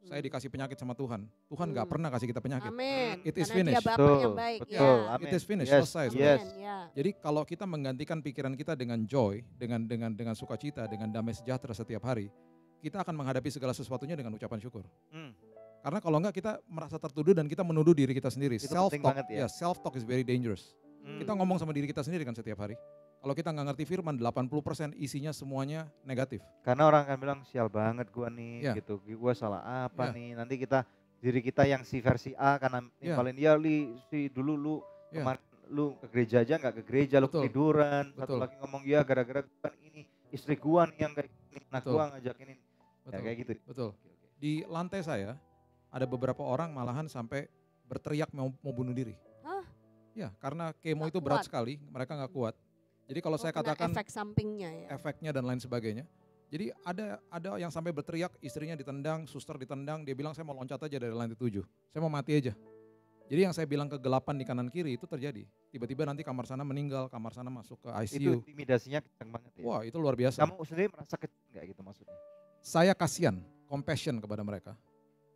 saya dikasih penyakit sama Tuhan. Tuhan nggak pernah kasih kita penyakit.
Amin.
It is
Karena
finished.
Dia Bapa yang baik.
Betul.
Ya.
Amin.
It is finished.
Yes,
Selesai.
yes.
Ya.
Jadi kalau kita menggantikan pikiran kita dengan joy, dengan sukacita, dengan damai sejahtera setiap hari, kita akan menghadapi segala sesuatunya dengan ucapan syukur. Karena kalau enggak kita merasa tertuduh dan kita menuduh diri kita sendiri.
Itu
Self
penting
talk,
banget ya.
self talk is very dangerous. Kita ngomong sama diri kita sendiri kan setiap hari. Kalau kita nggak ngerti firman, 80% isinya semuanya negatif.
Karena orang akan bilang sial banget gua nih,
Ya.
gitu. Gua salah apa
Ya.
nih? Nanti diri kita yang si versi A karena nimpalin dia si dulu lu
Ya.
kemarin lu ke gereja aja nggak ke gereja, lu
Betul.
ketiduran. Satu
Betul.
lagi ngomong ya gara-gara kan ini istri gua nih yang kayak gini, anak
Betul.
gua ngajakin ini. Ya,
Betul.
kayak gitu.
Betul. Di lantai saya ada beberapa orang malahan sampai berteriak mau bunuh diri.
Hah?
Ya, karena kemo
Nggak
itu berat
kuat.
sekali, mereka nggak kuat. Jadi kalau saya
Kena
katakan
efek sampingnya ya.
efeknya dan lain sebagainya. Jadi ada yang sampai berteriak, istrinya ditendang, suster ditendang, dia bilang saya mau loncat aja dari lantai 7. Saya mau mati aja. Jadi yang saya bilang kegelapan di kanan kiri itu terjadi. Tiba-tiba nanti kamar sana meninggal, kamar sana masuk ke
Itu
ICU.
intimidasinya kencang banget ya.
Wah, itu luar biasa.
Kamu sendiri merasa kecil nggak gitu maksudnya?
Saya kasihan, compassion kepada mereka.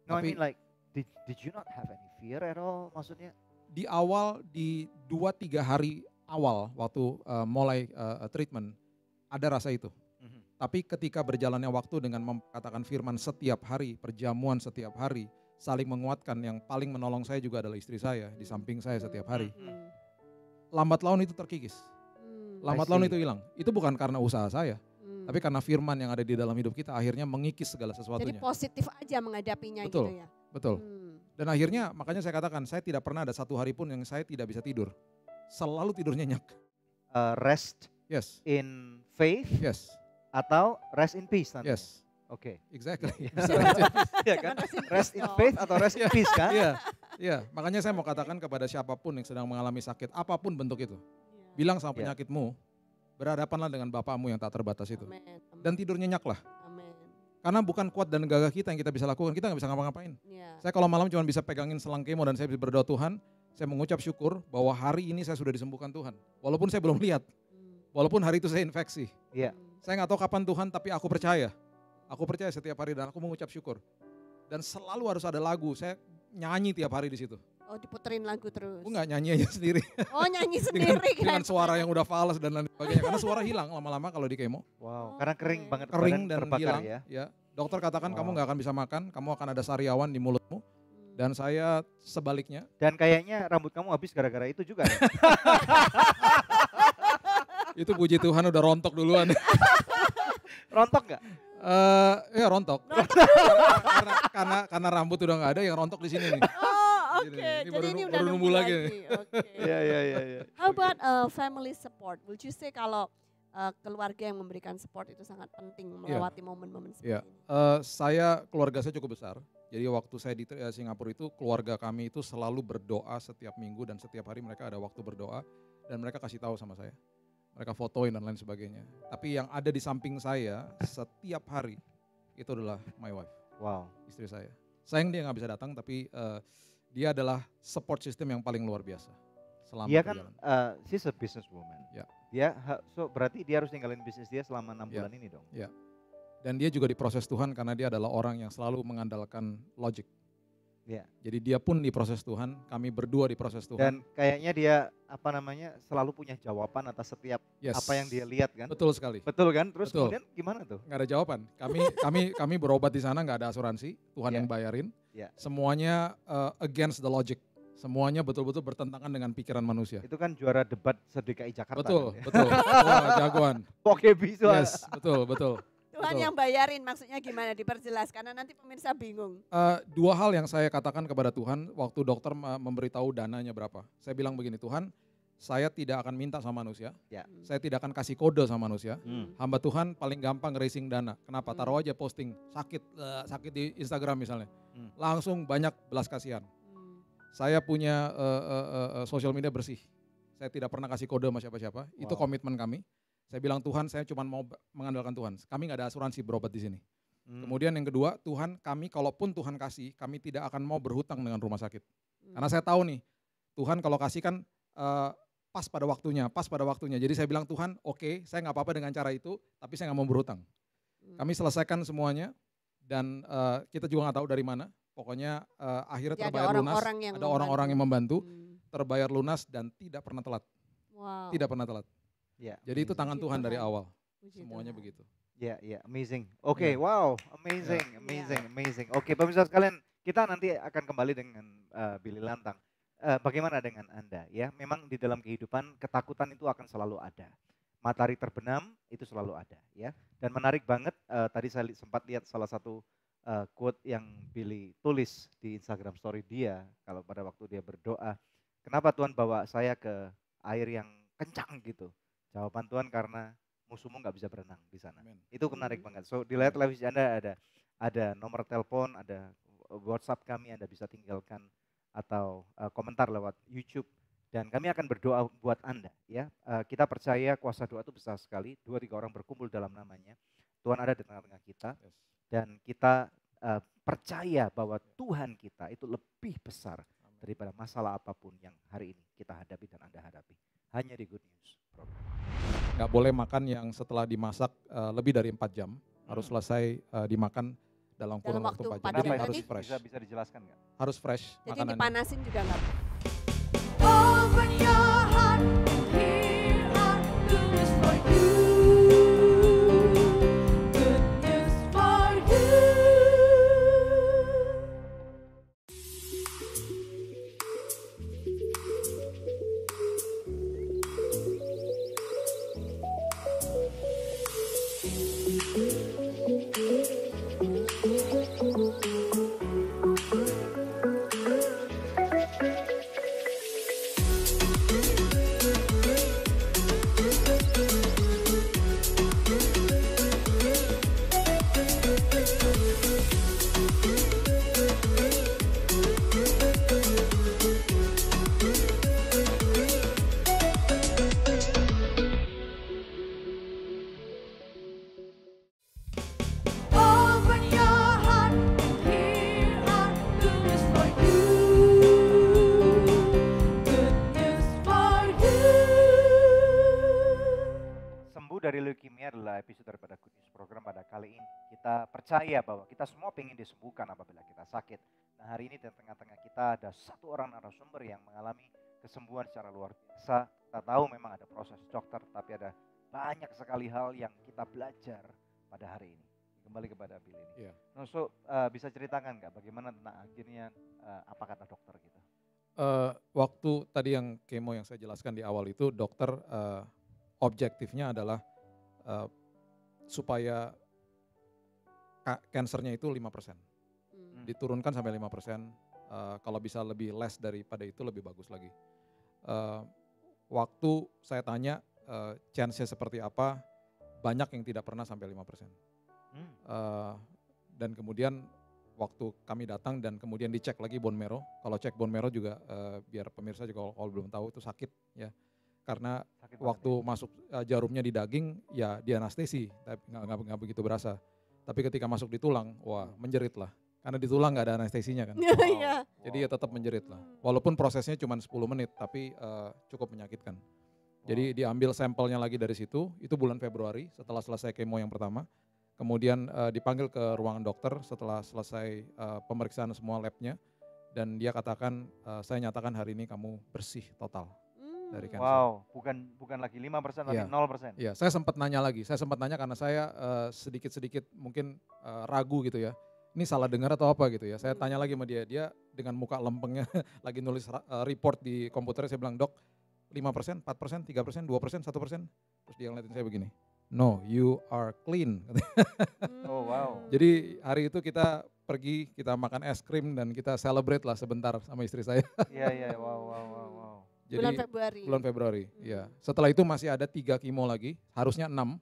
No, I
Tapi
mean like did you not have any fear at all maksudnya?
di awal, di 2-3 hari awal waktu mulai treatment, ada rasa itu. Tapi ketika berjalannya waktu dengan mengatakan firman setiap hari, perjamuan setiap hari, saling menguatkan, yang paling menolong saya juga adalah istri saya, di samping saya setiap hari. Lambat laun itu terkikis. Lambat laun itu hilang. Itu bukan karena usaha saya, tapi karena firman yang ada di dalam hidup kita akhirnya mengikis segala
Jadi
sesuatunya.
positif aja menghadapinya
Betul,
gitu ya.
betul. Dan akhirnya makanya saya katakan, saya tidak pernah ada satu hari pun yang saya tidak bisa tidur. Selalu tidur nyenyak.
Rest
Yes.
in faith
Yes.
atau rest in peace nanti?
Yes.
Oke.
Exactly.
Iya kan? Rest in faith atau rest in peace kan?
Iya, iya. Makanya saya mau katakan kepada siapapun yang sedang mengalami sakit, apapun bentuk itu. Bilang sama
Iya.
penyakitmu, berhadapanlah dengan Bapakmu yang tak terbatas itu.
Amin.
Dan tidur nyenyaklah.
Amin.
Karena bukan kuat dan gagah kita yang kita bisa lakukan, kita nggak bisa ngapa-ngapain. Saya kalau malam cuma bisa pegangin selang kemo dan saya bisa berdoa, Tuhan, saya mengucap syukur bahwa hari ini saya sudah disembuhkan Tuhan. Walaupun saya belum lihat, walaupun hari itu saya infeksi. Saya nggak tahu kapan Tuhan, tapi aku percaya. Aku percaya setiap hari dan aku mengucap syukur. Dan selalu harus ada lagu, saya nyanyi tiap hari di situ.
Oh, diputerin lagu terus.
Enggak, nyanyi aja sendiri.
Oh, nyanyi sendiri
dengan suara yang udah fals dan lain sebagainya. Karena suara hilang lama-lama kalau di kemo.
Wow, karena kering banget.
Kering
badan
dan
terbakar
hilang.
ya.
Dokter katakan kamu nggak akan bisa makan, kamu akan ada sariawan di mulutmu. Dan saya sebaliknya.
Dan kayaknya rambut kamu habis gara-gara itu juga ya?
Itu puji Tuhan udah rontok duluan.
Rontok nggak?
Ya rontok. karena rambut udah nggak ada, yang rontok di sini nih.
Oke,
Ini
jadi ini udah
baru
nunggu
lagi.
Iya.
How about family support? Would you say kalau keluarga yang memberikan support itu sangat penting melewati momen-momen seperti ini?
Keluarga saya cukup besar. Jadi waktu saya di Singapura itu, keluarga kami itu selalu berdoa setiap minggu dan setiap hari mereka ada waktu berdoa dan mereka kasih tahu sama saya. Mereka fotoin dan lain sebagainya. Tapi yang ada di samping saya setiap hari itu adalah my wife.
Wow.
Istri saya. Sayang dia nggak bisa datang, tapi dia adalah support system yang paling luar biasa. Selama
dia kan,
perjalanan.
she's a businesswoman.
Ya.
Berarti dia harus ninggalin bisnis dia selama 6 bulan ini dong.
Ya. Dan dia juga diproses Tuhan karena dia adalah orang yang selalu mengandalkan logic.
Ya.
Jadi dia pun diproses Tuhan, kami berdua diproses Tuhan.
Dan kayaknya dia selalu punya jawaban atas setiap apa yang dia lihat kan.
Betul sekali.
Betul kan? Terus
Betul.
kemudian gimana tuh?
Nggak ada jawaban. Kami berobat di sana nggak ada asuransi, Tuhan yang bayarin. Semuanya against the logic. Semuanya betul-betul bertentangan dengan pikiran manusia.
Itu kan juara debat se-DKI Jakarta.
Betul,
kan, ya?
betul. Wah, jagoan.
Oke, bisa.
Yes, betul.
Tuhan yang bayarin maksudnya gimana? Diperjelas karena nanti pemirsa bingung.
Dua hal yang saya katakan kepada Tuhan waktu dokter memberitahu dananya berapa. Saya bilang begini, Tuhan, saya tidak akan minta sama manusia. Saya tidak akan kasih kode sama manusia. Hamba Tuhan paling gampang raising dana. Kenapa? Taruh aja posting sakit di Instagram misalnya. Langsung banyak belas kasihan. Saya punya sosial media bersih. Saya tidak pernah kasih kode sama siapa-siapa. Wow. Itu komitmen kami. Saya bilang, Tuhan, saya cuma mau mengandalkan Tuhan. Kami nggak ada asuransi berobat di sini. Kemudian yang kedua, Tuhan, kami kalaupun Tuhan kasih, kami tidak akan mau berhutang dengan rumah sakit. Karena saya tahu nih, Tuhan kalau kasih kan pas pada waktunya. Jadi saya bilang, Tuhan, oke, saya nggak apa-apa dengan cara itu, tapi saya nggak mau berhutang. Kami selesaikan semuanya dan kita juga nggak tahu dari mana. Pokoknya akhirnya terbayar lunas. Ada orang-orang yang membantu, terbayar lunas dan tidak pernah telat.
Wow.
Tidak pernah telat.
Ya,
jadi itu tangan Tuhan dari awal. Semuanya begitu.
Ya, amazing. Oke, wow, amazing. Oke, pemirsa sekalian, kita nanti akan kembali dengan Billy Lantang. Bagaimana dengan Anda? Ya, memang di dalam kehidupan ketakutan itu akan selalu ada. Matahari terbenam itu selalu ada. Ya, dan menarik banget. Tadi saya sempat lihat salah satu quote yang Billy tulis di Instagram story dia kalau pada waktu dia berdoa. Kenapa Tuhan bawa saya ke air yang kencang gitu? Jawaban Tuhan karena musuhmu nggak bisa berenang di sana. Amen. Itu menarik banget. So di layar televisi Anda ada nomor telepon, ada WhatsApp kami, Anda bisa tinggalkan atau komentar lewat YouTube. Dan kami akan berdoa buat Anda. Ya, kita percaya kuasa doa itu besar sekali. 2-3 orang berkumpul dalam namanya. Tuhan ada di tengah-tengah kita. Dan kita percaya bahwa Tuhan kita itu lebih besar daripada masalah apapun yang hari ini kita hadapi dan Anda hadapi. Hanya di Good News Program.
Nggak boleh makan yang setelah dimasak lebih dari 4 jam. Harus selesai dimakan dalam kurun waktu 4 jam. Jadi harus fresh.
Bisa dijelaskan nggak?
Harus fresh.
Jadi dipanasin juga nggak?
Open your heart, here are good news for you. Good news for you.
dari leukemia adalah episode daripada Good News program pada kali ini. Kita percaya bahwa kita semua ingin disembuhkan apabila kita sakit. Nah hari ini di tengah-tengah kita ada satu orang narasumber yang mengalami kesembuhan secara luar biasa. Kita tahu memang ada proses dokter, tapi ada banyak sekali hal yang kita belajar pada hari ini. Kembali kepada Bill ini.
Yeah.
Nah, so, bisa ceritakan nggak bagaimana tentang akhirnya apa kata dokter gitu?
Waktu tadi yang kemo yang saya jelaskan di awal itu, dokter objektifnya adalah supaya kansernya itu 5%. Diturunkan sampai 5%, kalau bisa lebih less daripada itu lebih bagus lagi. Waktu saya tanya chance-nya seperti apa, banyak yang tidak pernah sampai 5%. Dan kemudian waktu kami datang dan kemudian dicek lagi bone marrow. Kalau cek bone marrow juga biar pemirsa juga kalau belum tahu itu sakit ya. Karena waktu masuk jarumnya di daging ya dia anestesi, tapi nggak begitu berasa. Tapi ketika masuk di tulang, wah menjerit lah. Karena di tulang nggak ada anestesinya kan. Jadi ya tetap menjerit lah. Walaupun prosesnya cuma 10 menit tapi cukup menyakitkan. Jadi diambil sampelnya lagi dari situ, itu bulan Februari setelah selesai kemo yang pertama. Kemudian dipanggil ke ruangan dokter setelah selesai pemeriksaan semua labnya. Dan dia katakan, saya nyatakan hari ini kamu bersih total dari kanker.
Wow, bukan lagi 5% tapi 0%.
Iya, saya sempat nanya lagi. Saya sempat nanya karena saya sedikit-sedikit mungkin ragu gitu ya. Ini salah dengar atau apa gitu ya. Saya tanya lagi sama dia dengan muka lempengnya lagi nulis report di komputer. Saya bilang, dok 5%, 4%, 3%, 2%, 1%. Terus dia ngeliatin saya begini. No, you are clean.
Oh wow.
Jadi hari itu kita pergi, kita makan es krim dan kita celebrate lah sebentar sama istri saya.
Iya, wow.
Jadi,
bulan
Februari. Iya. Setelah itu masih ada 3 kemo lagi, harusnya 6.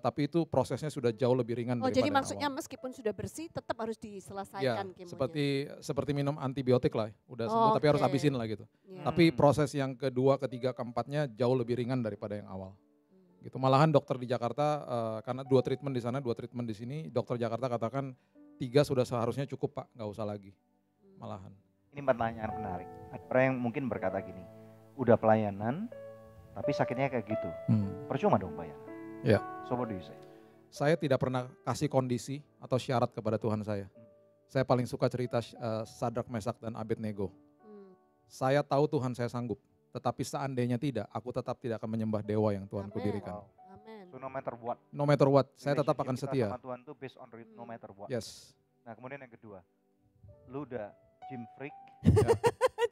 Tapi itu prosesnya sudah jauh lebih ringan daripada
jadi maksudnya
awal.
Meskipun sudah bersih tetap harus diselesaikan kemonya.
Seperti minum antibiotik lah, udah sembuh tapi harus habisin lah gitu. Tapi proses yang kedua, ketiga, keempatnya jauh lebih ringan daripada yang awal. Gitu. Malahan dokter di Jakarta karena 2 treatment di sana, 2 treatment di sini, dokter Jakarta katakan 3 sudah seharusnya cukup Pak, nggak usah lagi. Malahan.
Ini pertanyaan menarik. Ada orang yang mungkin berkata gini, udah pelayanan tapi sakitnya kayak gitu. Percuma dong pelayanan.
Ya.
So what do you say?
Saya tidak pernah kasih kondisi atau syarat kepada Tuhan saya. Saya paling suka cerita Sadrak, Mesak, dan Abednego. Saya tahu Tuhan saya sanggup. Tetapi seandainya tidak, aku tetap tidak akan menyembah dewa yang Tuhan kudirikan.
So no matter what.
No matter what, saya tetap akan setia.
Sama Tuhan itu based on no matter what.
Yes.
Nah kemudian yang kedua, lu udah gym freak.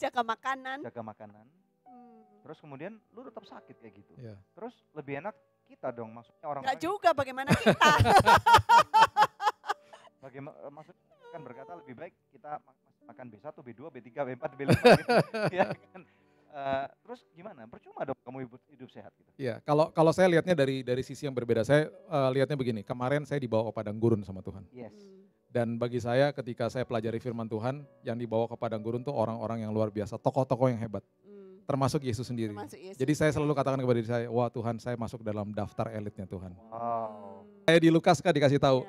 Jaga makanan.
Terus kemudian lu tetap sakit kayak gitu.
Yeah.
Terus lebih enak kita dong, maksudnya orang.
Enggak juga, bagaimana kita?
Maksudnya kan berkata lebih baik kita makan B1, B2, B3, B4, B5 gitu. Ya kan? Terus gimana? Percuma dong kamu hidup sehat gitu.
Iya, kalau saya lihatnya dari sisi yang berbeda. Saya lihatnya begini, kemarin saya dibawa ke padang gurun sama Tuhan.
Yes.
Dan bagi saya ketika saya pelajari firman Tuhan, yang dibawa ke padang gurun tuh orang-orang yang luar biasa, tokoh-tokoh yang hebat. Termasuk Yesus sendiri. Jadi saya selalu katakan kepada diri saya, wah Tuhan saya masuk dalam daftar elitnya Tuhan.
Wow.
Saya di Lukas kan dikasih tahu,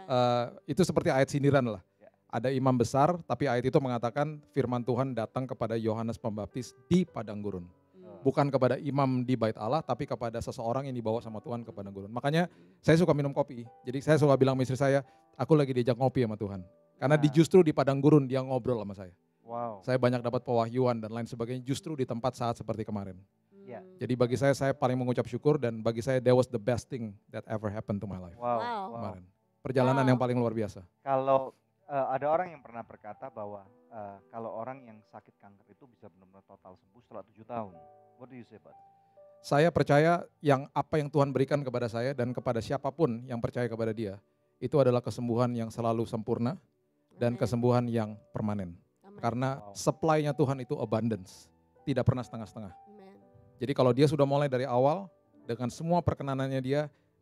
itu seperti ayat sindiran lah. Ada imam besar, tapi ayat itu mengatakan firman Tuhan datang kepada Yohanes Pembaptis di padang gurun. Bukan kepada imam di bait Allah, tapi kepada seseorang yang dibawa sama Tuhan ke padang gurun. Makanya saya suka minum kopi. Jadi saya suka bilang sama istri saya, aku lagi diajak ngopi sama Tuhan. Karena justru di padang gurun dia ngobrol sama saya.
Wow.
Saya banyak dapat pewahyuan dan lain sebagainya justru di tempat saat seperti kemarin.
Yeah.
Jadi bagi saya paling mengucap syukur dan bagi saya that was the best thing that ever happened to my life.
Wow.
Kemarin. Perjalanan yang paling luar biasa.
Kalau ada orang yang pernah berkata bahwa kalau orang yang sakit kanker itu bisa benar-benar total sembuh setelah 7 tahun. What do you say about that?
Saya percaya apa yang Tuhan berikan kepada saya dan kepada siapapun yang percaya kepada dia, itu adalah kesembuhan yang selalu sempurna dan kesembuhan yang permanen. Karena supply-nya Tuhan itu abundance, tidak pernah setengah-setengah. Jadi kalau dia sudah mulai dari awal, dengan semua perkenanannya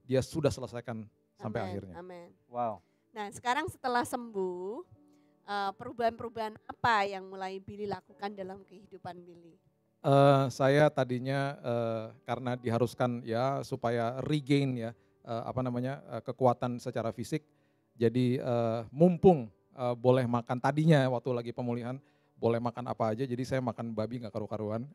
dia sudah selesaikan sampai akhirnya.
Amin.
Wow.
Nah sekarang setelah sembuh, perubahan-perubahan apa yang mulai Billy lakukan dalam kehidupan Billy?
Saya tadinya karena diharuskan ya supaya regain ya kekuatan secara fisik. Jadi mumpung boleh makan tadinya waktu lagi pemulihan boleh makan apa aja. Jadi saya makan babi nggak karu-karuan.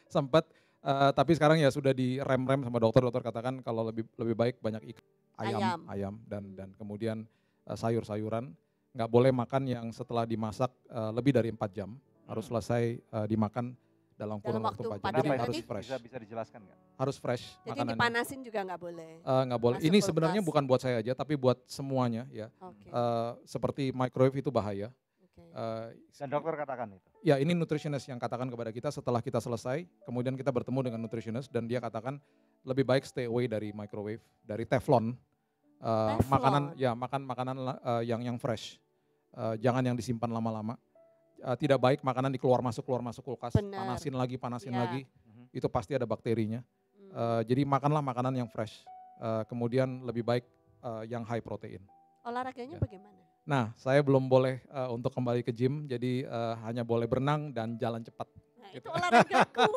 sempat Tapi sekarang ya sudah direm-rem sama dokter katakan kalau lebih baik banyak ikan, ayam dan kemudian sayur-sayuran. Nggak boleh makan yang setelah dimasak lebih dari 4 jam, harus selesai dimakan dalam kurun waktu 4 jam. Jadi harus fresh.
Bisa dijelaskan nggak?
Harus fresh
Jadi
makanannya.
dipanasin juga nggak boleh?
Nggak boleh.
Masuk
Ini
kulkas.
sebenarnya bukan buat saya aja, tapi buat semuanya ya. Seperti microwave itu bahaya.
Dan dokter katakan itu?
Ya, ini nutritionist yang katakan kepada kita setelah kita selesai, kemudian kita bertemu dengan nutritionist dan dia katakan lebih baik stay away dari microwave, dari teflon. Makanan ya makan makanan yang fresh. Jangan yang disimpan lama-lama. Tidak baik makanan dikeluar masuk kulkas, panasin lagi, itu pasti ada bakterinya. Jadi makanlah makanan yang fresh. Kemudian lebih baik yang high protein.
Olahraganya bagaimana?
Nah, saya belum boleh untuk kembali ke gym, jadi hanya boleh berenang dan jalan cepat.
Nah, itu olahragaku.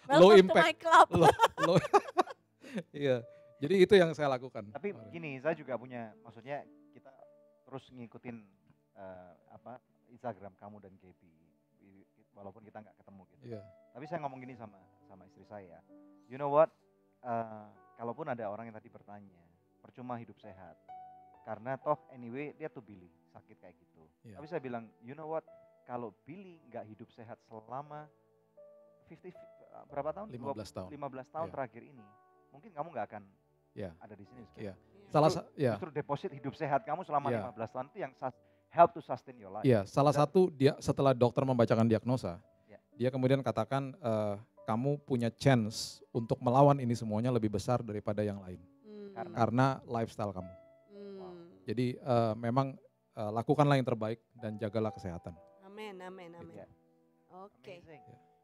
Low
Welcome
impact.
to my club.
Low. Iya, jadi itu yang saya lakukan.
Tapi gini, saya juga punya, maksudnya kita terus ngikutin Instagram kamu dan Gaby, walaupun kita nggak ketemu gitu.
Iya.
Tapi saya ngomong gini sama istri saya, you know what? Kalaupun ada orang yang tadi bertanya, percuma hidup sehat. Karena toh anyway dia tuh Billy sakit kayak gitu.
Yeah.
Tapi saya bilang, you know what? Kalau Billy nggak hidup sehat selama berapa tahun?
15 tahun.
15 tahun terakhir ini, mungkin kamu nggak akan ada di sini.
Justru
deposit hidup sehat kamu selama 15 tahun itu yang help to sustain your life.
Iya, salah satu dia setelah dokter membacakan diagnosa, dia kemudian katakan kamu punya chance untuk melawan ini semuanya lebih besar daripada yang lain. Karena lifestyle kamu. Jadi memang lakukanlah yang terbaik dan jagalah kesehatan.
Amin. Oke.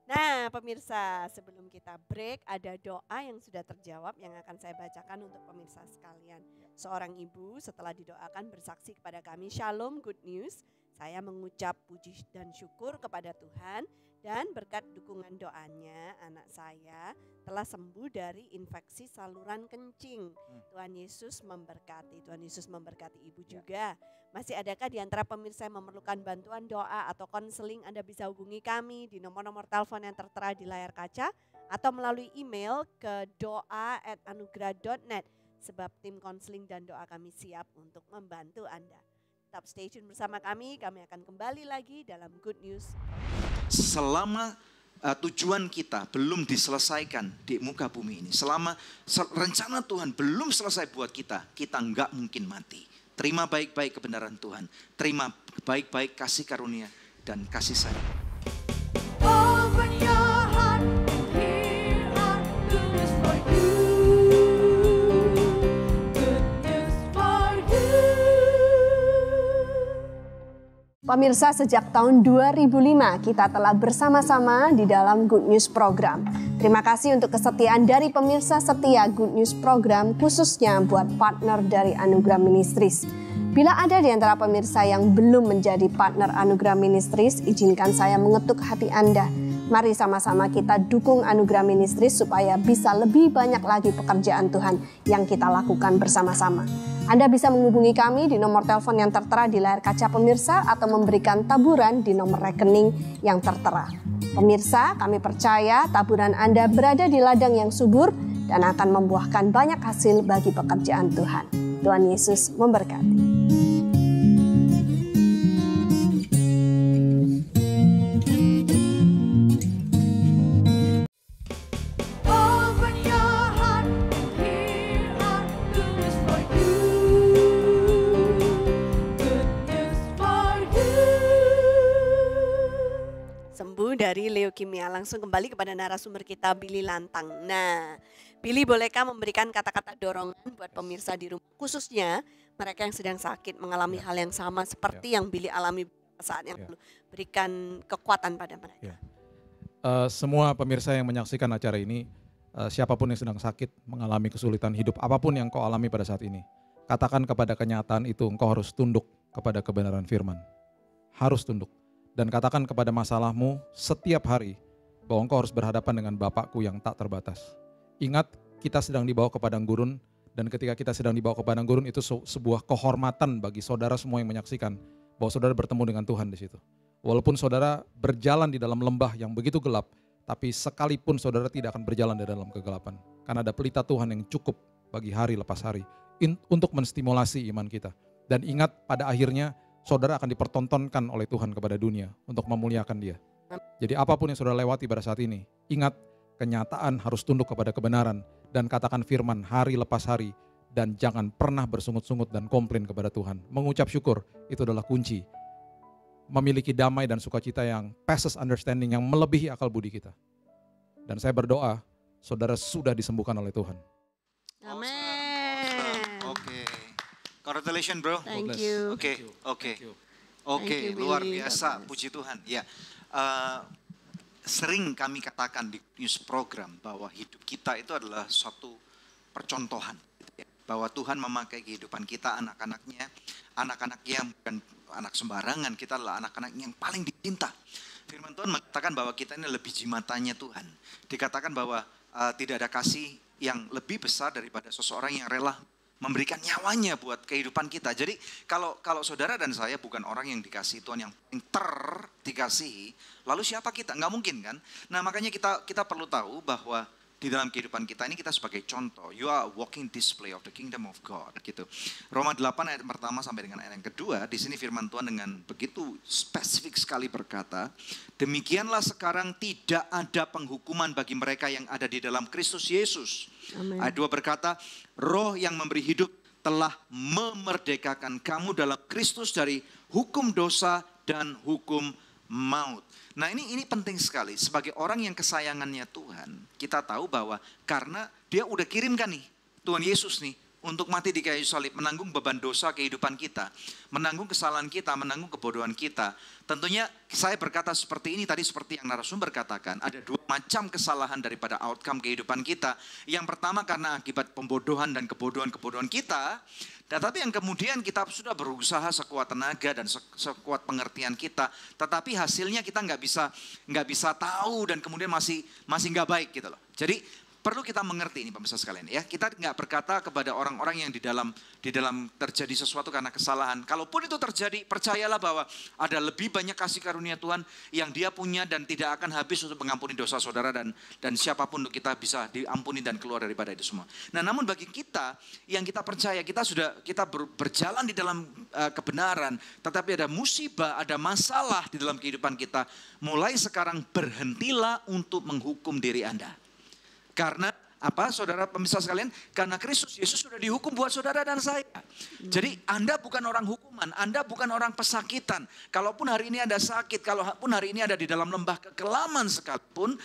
Nah pemirsa, sebelum kita break ada doa yang sudah terjawab yang akan saya bacakan untuk pemirsa sekalian. Seorang ibu setelah didoakan bersaksi kepada kami, Shalom Good News. Saya mengucap puji dan syukur kepada Tuhan dan berkat dukungan doanya anak saya telah sembuh dari infeksi saluran kencing. Tuhan Yesus memberkati. Tuhan Yesus memberkati ibu juga. Masih adakah di antara pemirsa yang memerlukan bantuan doa atau konseling? Anda bisa hubungi kami di nomor-nomor telepon yang tertera di layar kaca atau melalui email ke doa@anugerah.net. Sebab tim konseling dan doa kami siap untuk membantu Anda. Tetap stay tune bersama kami akan kembali lagi dalam Good News.
Selama tujuan kita belum diselesaikan di muka bumi ini, selama rencana Tuhan belum selesai buat kita nggak mungkin mati. Terima baik-baik kebenaran Tuhan, terima baik-baik kasih karunia dan kasih sayang.
Open your heart, here are good news for you. Good news for you.
Pemirsa, sejak tahun 2005 kita telah bersama-sama di dalam Good News Program. Terima kasih untuk kesetiaan dari pemirsa setia Good News Program, khususnya buat partner dari Anugerah Ministries. Bila ada di antara pemirsa yang belum menjadi partner Anugerah Ministries, izinkan saya mengetuk hati Anda. Mari sama-sama kita dukung Anugerah Ministries supaya bisa lebih banyak lagi pekerjaan Tuhan yang kita lakukan bersama-sama. Anda bisa menghubungi kami di nomor telepon yang tertera di layar kaca pemirsa atau memberikan taburan di nomor rekening yang tertera. Pemirsa, kami percaya taburan Anda berada di ladang yang subur dan akan membuahkan banyak hasil bagi pekerjaan Tuhan. Tuhan Yesus memberkati.
Open your heart, here are good news for you. Good news for you.
Sembuh dari leukemia. Langsung kembali kepada narasumber kita, Billy Lantang. Nah, Billy, bolehkah memberikan kata-kata dorongan buat pemirsa di rumah, khususnya mereka yang sedang sakit, mengalami hal yang sama seperti yang Billy alami saat yang lalu. Berikan kekuatan pada mereka.
Semua pemirsa yang menyaksikan acara ini, siapapun yang sedang sakit, mengalami kesulitan hidup, apapun yang kau alami pada saat ini, katakan kepada kenyataan itu, engkau harus tunduk kepada kebenaran firman. Harus tunduk. Dan katakan kepada masalahmu setiap hari, bahwa engkau harus berhadapan dengan Bapakku yang tak terbatas. Ingat, kita sedang dibawa ke padang gurun, dan ketika kita sedang dibawa ke padang gurun, itu sebuah kehormatan bagi saudara semua yang menyaksikan, bahwa saudara bertemu dengan Tuhan di situ. Walaupun saudara berjalan di dalam lembah yang begitu gelap, Tapi sekalipun saudara tidak akan berjalan di dalam kegelapan. Karena ada pelita Tuhan yang cukup bagi hari lepas hari. Untuk menstimulasi iman kita. Dan ingat pada akhirnya saudara akan dipertontonkan oleh Tuhan kepada dunia untuk memuliakan Dia. Jadi apapun yang saudara lewati pada saat ini, ingat kenyataan harus tunduk kepada kebenaran dan katakan firman hari lepas hari dan jangan pernah bersungut-sungut dan komplain kepada Tuhan. Mengucap syukur itu adalah kunci memiliki damai dan sukacita yang passes understanding, yang melebihi akal budi kita. Dan saya berdoa saudara sudah disembuhkan oleh Tuhan.
Amin.
Oke. Congratulations bro.
Thank you.
Oke, luar biasa, puji Tuhan. Ya, sering kami katakan di news program bahwa hidup kita itu adalah suatu percontohan. Bahwa Tuhan memakai kehidupan kita, anak-anaknya bukan anak sembarangan, kita adalah anak-anak yang paling dicinta. Firman Tuhan mengatakan bahwa kita ini lebih jimatanya Tuhan. Dikatakan bahwa tidak ada kasih yang lebih besar daripada seseorang yang rela memberikan nyawanya buat kehidupan kita. Jadi kalau saudara dan saya bukan orang yang dikasihi Tuhan, yang paling dikasihi, lalu siapa kita? Nggak mungkin kan? Nah makanya kita perlu tahu bahwa di dalam kehidupan kita ini kita sebagai contoh. You are a walking display of the kingdom of God. Gitu. Roma 8 ayat pertama sampai dengan ayat yang kedua. Di sini firman Tuhan dengan begitu spesifik sekali berkata, demikianlah sekarang tidak ada penghukuman bagi mereka yang ada di dalam Kristus Yesus. Amen. Ayat 2 berkata, roh yang memberi hidup telah memerdekakan kamu dalam Kristus dari hukum dosa dan hukum maut. Nah ini penting sekali, sebagai orang yang kesayangannya Tuhan, kita tahu bahwa karena dia udah kirimkan nih, Tuhan Yesus nih, untuk mati di kayu salib, menanggung beban dosa kehidupan kita, menanggung kesalahan kita, menanggung kebodohan kita. Tentunya saya berkata seperti ini tadi, seperti yang narasumber katakan, ada dua macam kesalahan daripada outcome kehidupan kita. Yang pertama karena akibat pembodohan dan kebodohan kita, tetapi yang kemudian kita sudah berusaha sekuat tenaga dan sekuat pengertian kita, tetapi hasilnya kita nggak bisa tahu dan kemudian masih nggak baik gitu loh. Jadi perlu kita mengerti ini pemirsa sekalian ya. Kita nggak berkata kepada orang-orang yang di dalam terjadi sesuatu karena kesalahan. Kalaupun itu terjadi, percayalah bahwa ada lebih banyak kasih karunia Tuhan yang Dia punya dan tidak akan habis untuk mengampuni dosa saudara dan siapapun untuk kita bisa diampuni dan keluar daripada itu semua. Nah, namun bagi kita yang kita percaya kita berjalan di dalam kebenaran, tetapi ada musibah, ada masalah di dalam kehidupan kita. Mulai sekarang berhentilah untuk menghukum diri Anda. Karena apa saudara pemirsa sekalian? Karena Kristus Yesus sudah dihukum buat saudara dan saya. Jadi Anda bukan orang hukuman, Anda bukan orang pesakitan. Kalaupun hari ini Anda sakit, kalaupun hari ini ada di dalam lembah kekelaman sekalipun,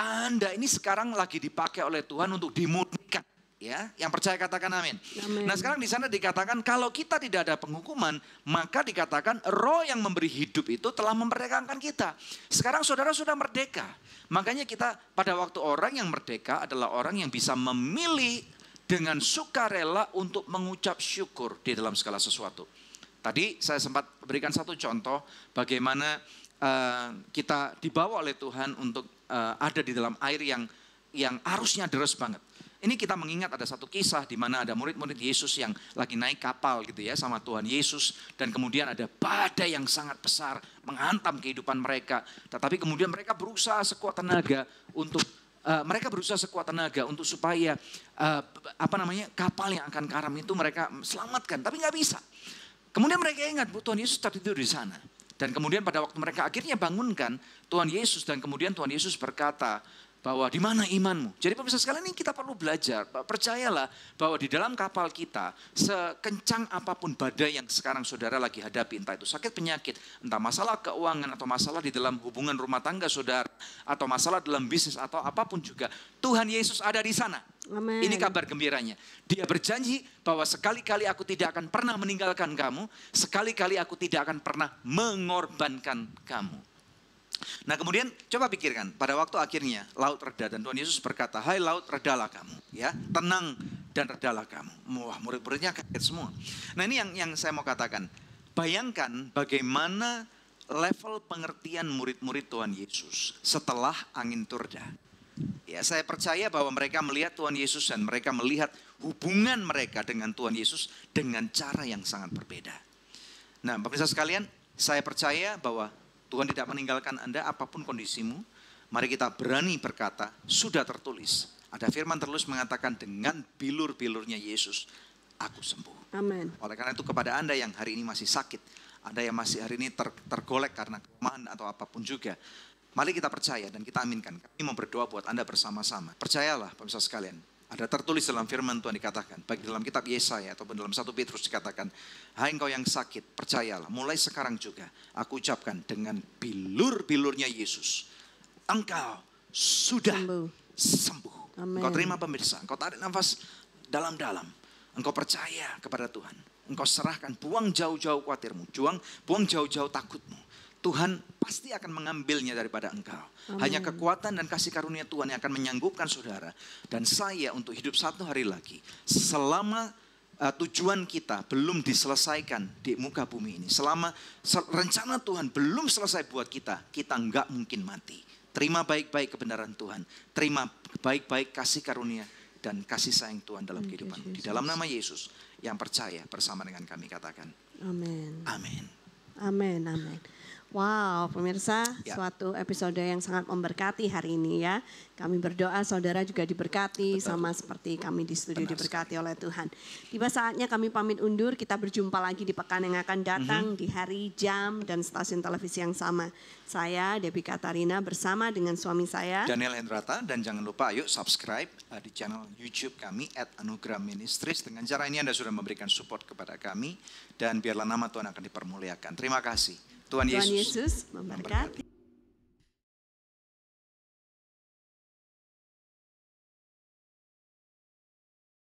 Anda ini sekarang lagi dipakai oleh Tuhan untuk dimurnikan. Ya, yang percaya katakan amin. Nah sekarang di sana dikatakan kalau kita tidak ada penghukuman, maka dikatakan roh yang memberi hidup itu telah memerdekakan kita. Sekarang saudara sudah merdeka. Makanya kita pada waktu orang yang merdeka adalah orang yang bisa memilih dengan sukarela untuk mengucap syukur di dalam segala sesuatu. Tadi saya sempat berikan satu contoh bagaimana kita dibawa oleh Tuhan untuk ada di dalam air yang arusnya deras banget. Ini kita mengingat ada satu kisah di mana ada murid-murid Yesus yang lagi naik kapal gitu ya sama Tuhan Yesus. Dan kemudian ada badai yang sangat besar menghantam kehidupan mereka. Tetapi kemudian mereka berusaha sekuat tenaga untuk supaya kapal yang akan karam itu mereka selamatkan. Tapi nggak bisa. Kemudian mereka ingat Tuhan Yesus tertidur di sana. Dan kemudian pada waktu mereka akhirnya bangunkan Tuhan Yesus dan kemudian Tuhan Yesus berkata, bahwa di mana imanmu. Jadi pemirsa sekalian ini kita perlu belajar. Percayalah bahwa di dalam kapal kita sekencang apapun badai yang sekarang saudara lagi hadapi. Entah itu sakit penyakit, entah masalah keuangan atau masalah di dalam hubungan rumah tangga saudara. Atau masalah dalam bisnis atau apapun juga. Tuhan Yesus ada di sana. Amen. Ini kabar gembiranya. Dia berjanji bahwa sekali-kali aku tidak akan pernah meninggalkan kamu. Sekali-kali aku tidak akan pernah mengorbankan kamu. Nah kemudian coba pikirkan pada waktu akhirnya laut reda dan Tuhan Yesus berkata, hai laut redalah kamu ya, tenang dan redalah kamu. Wah murid-muridnya kaget semua. Nah ini yang saya mau katakan, bayangkan bagaimana level pengertian murid-murid Tuhan Yesus setelah angin itu reda. Ya saya percaya bahwa mereka melihat Tuhan Yesus dan mereka melihat hubungan mereka dengan Tuhan Yesus dengan cara yang sangat berbeda. Nah pemirsa sekalian, saya percaya bahwa Tuhan tidak meninggalkan Anda apapun kondisimu. Mari kita berani berkata, sudah tertulis. Ada firman tertulis mengatakan dengan bilur-bilurnya Yesus, aku sembuh.
Amin.
Oleh karena itu kepada Anda yang hari ini masih sakit, Anda yang masih hari ini tergolek karena kelemahan atau apapun juga, mari kita percaya dan kita aminkan. Kami mau berdoa buat Anda bersama-sama. Percayalah pemirsa sekalian, ada tertulis dalam firman Tuhan dikatakan, baik dalam kitab Yesaya ataupun dalam 1 Petrus dikatakan, hai engkau yang sakit, percayalah, mulai sekarang juga aku ucapkan dengan bilur-bilurnya Yesus, engkau sudah sembuh.
Amen.
Engkau terima pemirsa, engkau tarik nafas dalam-dalam, engkau percaya kepada Tuhan, engkau serahkan, buang jauh-jauh khawatirmu, buang jauh-jauh takutmu. Tuhan pasti akan mengambilnya daripada engkau.
Amen.
Hanya kekuatan dan kasih karunia Tuhan yang akan menyanggup saudara dan saya untuk hidup satu hari lagi. Selama tujuan kita belum diselesaikan di muka bumi ini. Selama rencana Tuhan belum selesai buat kita enggak mungkin mati. Terima baik-baik kebenaran Tuhan. Terima baik-baik kasih karunia dan kasih sayang Tuhan dalam kehidupan. Di dalam nama Yesus yang percaya bersama dengan kami katakan.
Amin.
Amin.
Amin, amin. Wow, pemirsa,
Ya.
suatu episode yang sangat memberkati hari ini ya. Kami berdoa saudara juga diberkati, sama seperti kami di studio diberkati oleh Tuhan. Tiba saatnya kami pamit undur, kita berjumpa lagi di pekan yang akan datang, di hari, jam, dan stasiun televisi yang sama. Saya, Debbie Katarina, bersama dengan suami saya,
Daniel Hendrata, dan jangan lupa ayo subscribe di channel YouTube kami @Anugerah Ministries. Dengan cara ini Anda sudah memberikan support kepada kami dan biarlah nama Tuhan akan dipermuliakan. Terima kasih. Tuhan Yesus
memberkati.